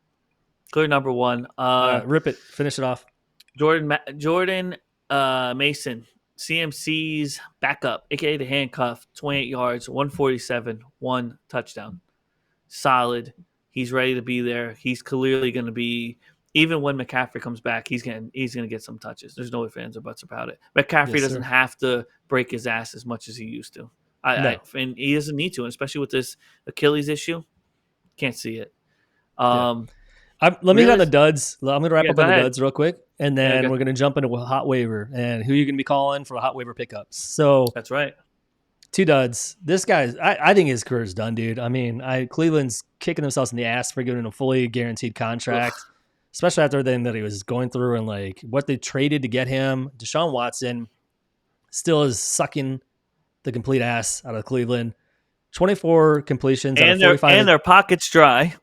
Clear number one. Rip it. Finish it off. Jordan Mason, CMC's backup, aka the handcuff, 28 yards, 147, one touchdown. Solid. He's ready to be there. He's clearly going to be. Even when McCaffrey comes back, he's gonna get some touches. There's no ifs, ands, or buts about it. McCaffrey doesn't have to break his ass as much as he used to. And he doesn't need to, and especially with this Achilles issue. Can't see it. Let me hit on the duds. I'm going to wrap up on the duds real quick, and then we're going to jump into a hot waiver and who you're going to be calling for a hot waiver pickups. So that's right. 2 duds. This guy's, I think his career's done, dude. I mean, Cleveland's kicking themselves in the ass for giving him a fully guaranteed contract. Ugh. Especially after everything that he was going through and like what they traded to get him. Deshaun Watson still is sucking the complete ass out of Cleveland. 24 completions and their pockets dry.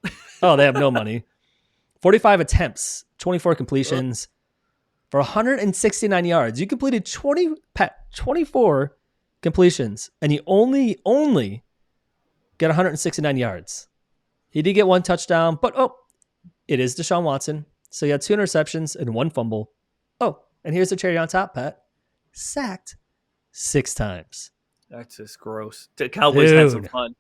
Oh, they have no money. 45 attempts, 24 completions for 169 yards. You completed 24 completions, and you only get 169 yards. He did get 1 touchdown, but it is Deshaun Watson. So he had 2 interceptions and 1 fumble. Oh, and here's the cherry on top, Pat. Sacked 6 times. That's just gross. The Cowboys had some fun.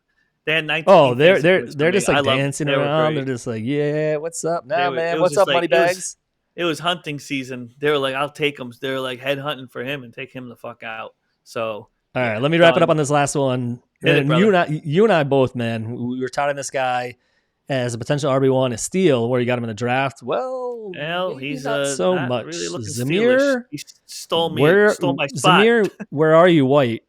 They had 19. Oh, they're just like dancing around. They're just like, yeah, what's up now, man? What's up, Moneybags? It was hunting season. They were like, I'll take him. They were like head hunting for him and take him the fuck out. So all right, let me wrap it up on this last one. You and I both, man, we were touting this guy as a potential RB1, a steal, where you got him in the draft. Well, he's not so not much. Really Zamir, he stole my spot. Zamir, where are you, White?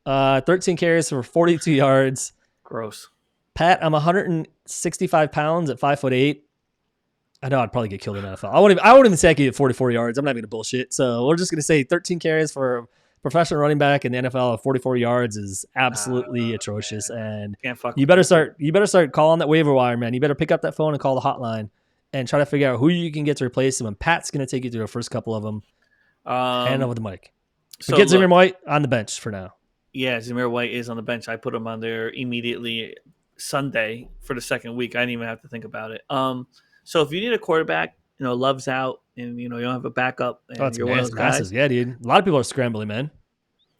13 carries for 42 yards. Gross. Pat, I'm 165 pounds at 5'8". I know I'd probably get killed in the NFL. I wouldn't even say I could get 44 yards. I'm not even gonna bullshit. So we're just gonna say 13 carries for a professional running back in the NFL at 44 yards is absolutely atrocious. Man. And you better start calling that waiver wire, man. You better pick up that phone and call the hotline and try to figure out who you can get to replace him. And Pat's gonna take you through the first couple of them. Hand over the mic. So get Zamir White on the bench for now. Yeah, Zamir White is on the bench. I put him on there immediately Sunday for the second week. I didn't even have to think about it. So if you need a quarterback, Love's out, and you don't have a backup, and you're one of those guys. Yeah, dude. A lot of people are scrambling, man.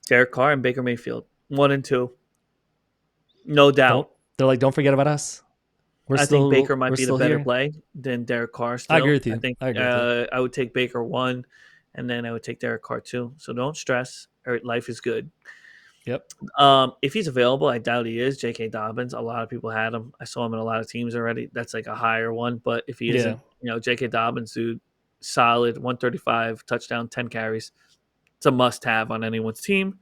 Derek Carr and Baker Mayfield, 1 and 2, no doubt. Don't forget about us. I think Baker might be the better play than Derek Carr. Still. I agree with you. I would take Baker 1, and then I would take Derek Carr 2. So don't stress. Life is good. Yep. If he's available, I doubt he is. J.K. Dobbins, a lot of people had him. I saw him in a lot of teams already. That's like a higher one. But if he isn't, J.K. Dobbins, dude, solid, 135, touchdown, 10 carries. It's a must-have on anyone's team.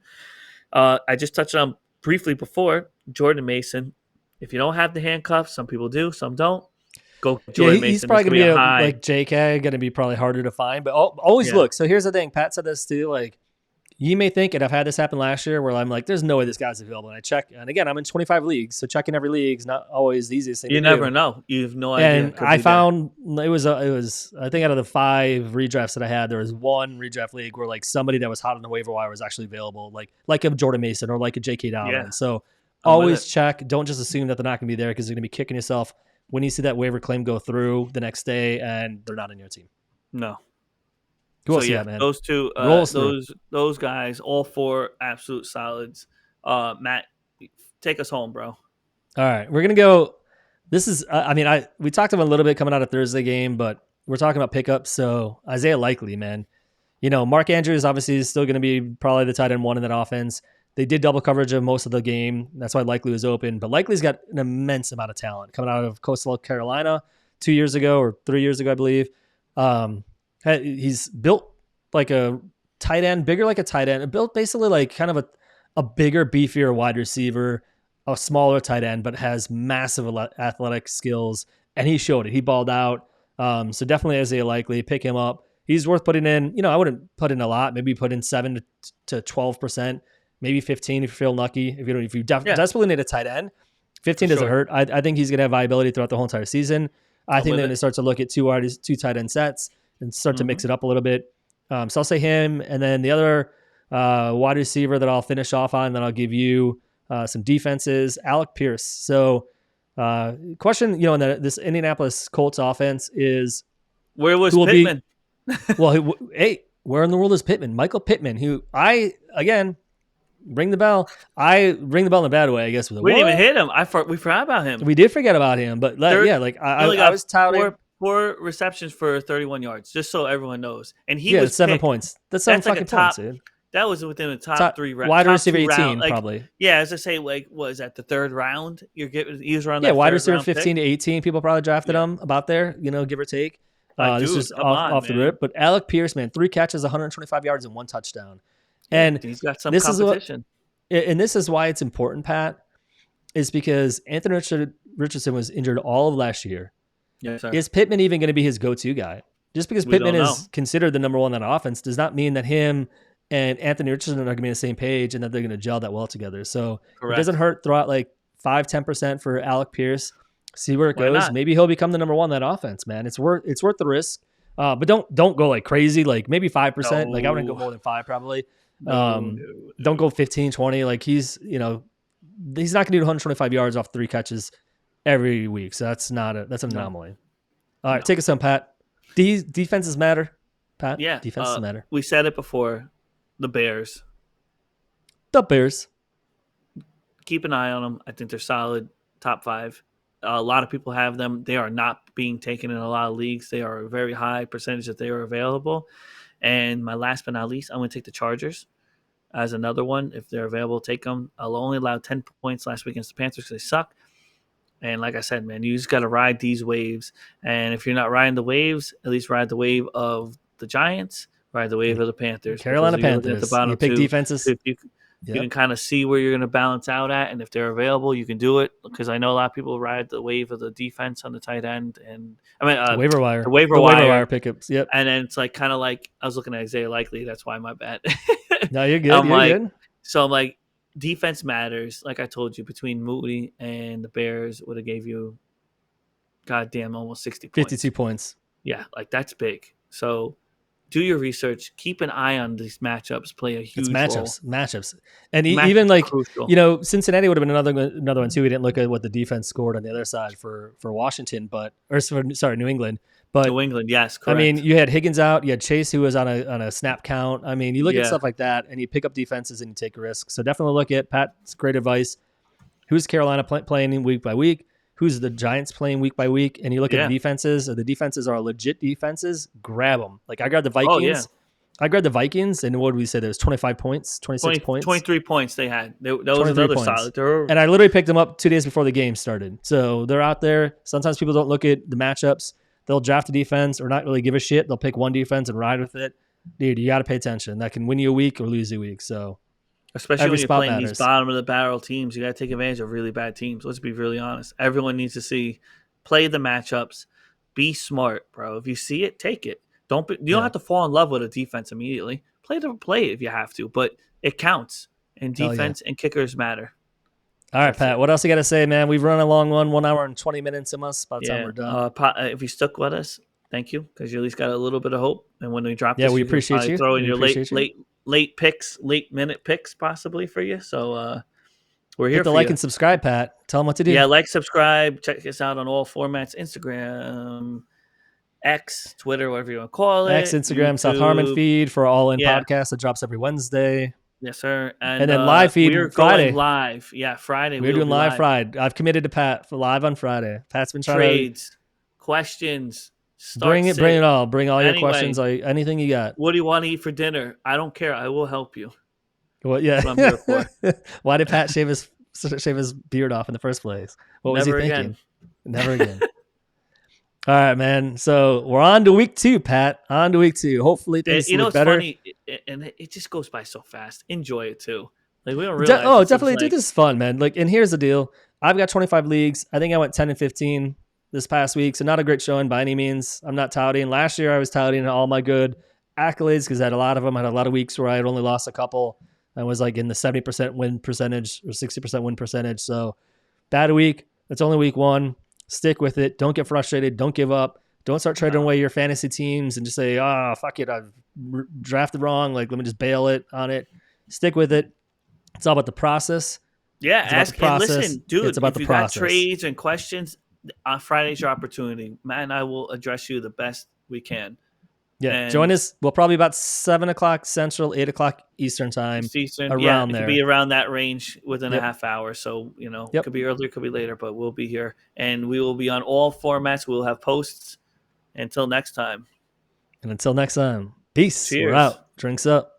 I just touched on briefly before, Jordan Mason. If you don't have the handcuffs, some people do, some don't. Go Jordan Mason. He's probably going to be like J.K., going to be probably harder to find. But always look. So here's the thing. Pat said this too, like, you may think, and I've had this happen last year, where I'm like, there's no way this guy's available. And I check, and again, I'm in 25 leagues, so checking every league is not always the easiest thing to do. You never know. You have no idea. And I found it was I think out of the 5 redrafts that I had, there was 1 redraft league where like somebody that was hot on the waiver wire was actually available, like a Jordan Mason or like a J.K. Dobbins. Yeah. So always check. Don't just assume that they're not going to be there, because you're going to be kicking yourself when you see that waiver claim go through the next day and they're not on your team. No. Man. Those two, those guys, all 4 absolute solids. Matt, take us home, bro. All right, we're gonna go. This is, we talked about a little bit coming out of Thursday game, but we're talking about pickups. So Isaiah Likely, man, Mark Andrews obviously is still going to be probably the tight end 1 in that offense. They did double coverage of most of the game. That's why Likely was open. But Likely's got an immense amount of talent coming out of Coastal Carolina 2 years ago or 3 years ago, I believe. He's built like a tight end, bigger like a tight end, built basically like kind of a bigger, beefier wide receiver, a smaller tight end, but has massive athletic skills. And he showed it. He balled out. So definitely Isaiah Likely, pick him up. He's worth putting in. I wouldn't put in a lot, maybe put in 7 to 12%. maybe 15 if you feel lucky. If you desperately need a tight end, 15 doesn't hurt. I think he's going to have viability throughout the whole entire season. I think they're going to start to look at two tight end sets and start to mix it up a little bit. So I'll say him, and then the other wide receiver that I'll finish off on, and then I'll give you some defenses. Alec Pierce. So question, in this Indianapolis Colts offense is, where was Pittman? Hey, where in the world is Pittman? Michael Pittman, who ring the bell. I ring the bell in a bad way, I guess. We didn't even hit him. We forgot about him. We did forget about him, but I was touting four receptions for 31 yards, just so everyone knows. And he was 7 points. That's 7 fucking points, dude. That was within the top three rounds. Wide receiver 18, probably. Yeah, as I say, was that the third round? He was around. Yeah, wide receiver 15 to 18. People probably drafted him about there, give or take. This is off the rip. But Alec Pierce, man, 3 catches, 125 yards, and 1 touchdown. And he's got some competition. And this is why it's important, Pat, is because Anthony Richardson was injured all of last year. Yes, sir. Is Pittman even going to be his go-to guy? Just because Pittman is considered the number one on offense does not mean that him and Anthony Richardson are going to be on the same page and that they're going to gel that well together. So It doesn't hurt. Throw out like 5-10% for Alec Pierce. See where it goes. Not? Maybe he'll become the number one on that offense, man. It's worth the risk. But don't go like crazy. Like maybe 5%. No. Like I wouldn't go more than 5 probably. Don't go 15, 20. Like he's not going to do 125 yards off 3 catches every week. So that's an anomaly. All right, take us on, Pat. Defenses matter, Pat. Yeah, defenses matter. We said it before. The Bears. Keep an eye on them. I think they're solid, top 5. A lot of people have them. They are not being taken in a lot of leagues. They are a very high percentage that they are available. And my last but not least, I'm going to take the Chargers as another one. If they're available, take them. I'll only allow 10 points last week against the Panthers because they suck. And like I said, man, you just got to ride these waves. And if you're not riding the waves, at least ride the wave of the Giants, ride the wave of the Panthers. Carolina Panthers. At the bottom you pick defenses. You can kind of see where you're going to balance out at. And if they're available, you can do it. Because I know a lot of people ride the wave of the defense on the tight end. And the waiver wire. The waiver wire pickups. Yep. And then it's like kind of like I was looking at Isaiah Likely. That's why my bad. No, you're good. Good. So I'm like, defense matters. Like I told you, between Moody and the Bears would have gave you, goddamn, almost 60 points. 52 points. Yeah, like that's big. So do your research. Keep an eye on these matchups. Play a huge role. Matchups. And even like, crucial. Cincinnati would have been another one too. We didn't look at what the defense scored on the other side for Washington, New England. But New England, yes, correct. I mean, you had Higgins out. You had Chase, who was on a snap count. I mean, you look at stuff like that, and you pick up defenses and you take risks. So definitely look at Pat's great advice. Who's Carolina playing week by week? Who's the Giants playing week by week? And you look at the defenses. The defenses are legit defenses. Grab them. Like I grabbed the Vikings. I grabbed the Vikings, and what did we say? There was 25 points, 26 points. 23 points they had. That was another points. Solid. And I literally picked them up 2 days before the game started. So they're out there. Sometimes people don't look at the matchups. They'll draft a defense or not really give a shit. They'll pick one defense and ride with it. Dude, you got to pay attention. That can win you a week or lose you a week. So, especially when you're playing these bottom of the barrel teams, you got to take advantage of really bad teams. Let's be really honest. Everyone needs to play the matchups. Be smart, bro. If you see it, take it. You don't have to fall in love with a defense immediately. Play it if you have to, but it counts. And defense and kickers matter. All right, Pat. What else you got to say, man? We've run a long 1 hour and 20 minutes almost. By the time we're done. If you stuck with us, thank you, because you at least got a little bit of hope. And when we drop, we appreciate you. Throw in your late picks, late minute picks, possibly for you. So we're here. Hit the like and subscribe, Pat. Tell them what to do. Yeah, like, subscribe. Check us out on all formats: Instagram, X, Twitter, whatever you want to call it. X, Instagram, YouTube. South Harmon feed for All In podcast that drops every Wednesday. Yes, sir. And then live feed we're Friday. Going live. Yeah, Friday. We're doing live Friday. I've committed to Pat for live on Friday. Pat's been trying trades, questions. Bring it all. Bring all your questions, anything you got. What do you want to eat for dinner? I don't care. I will help you. Well, yeah. That's what I'm here for. Why did Pat shave his beard off in the first place? What was he thinking? Never again. All right, man. So we're on to week 2, Pat. On to week 2. Hopefully things look better. Funny, and it just goes by so fast. Enjoy it too. Like we don't realize. Definitely. Dude, this is fun, man. Like, and here's the deal. I've got 25 leagues. I think I went 10 and 15 this past week, so not a great showing by any means. I'm not touting. Last year I was touting all my good accolades because I had a lot of them. I had a lot of weeks where I had only lost a couple. I was like in the 70% win percentage or 60% win percentage. So bad week. It's only week 1. Stick with it. Don't get frustrated. Don't give up. Don't start trading away your fantasy teams and just say, fuck it. I've drafted wrong. Like, let me just bail it on it. Stick with it. It's all about the process. Yeah, ask and listen, dude. It's about if the you process. got trades and questions, on Friday's your opportunity. Matt and I will address you the best we can. Yeah, and join us. Well, probably about 7 o'clock Central, 8 o'clock Eastern time. Around there. It could be around that range within a half hour. So, it could be earlier, could be later, but we'll be here. And we will be on all formats. We'll have posts. Until next time. And until next time, peace. Cheers. We're out. Drinks up.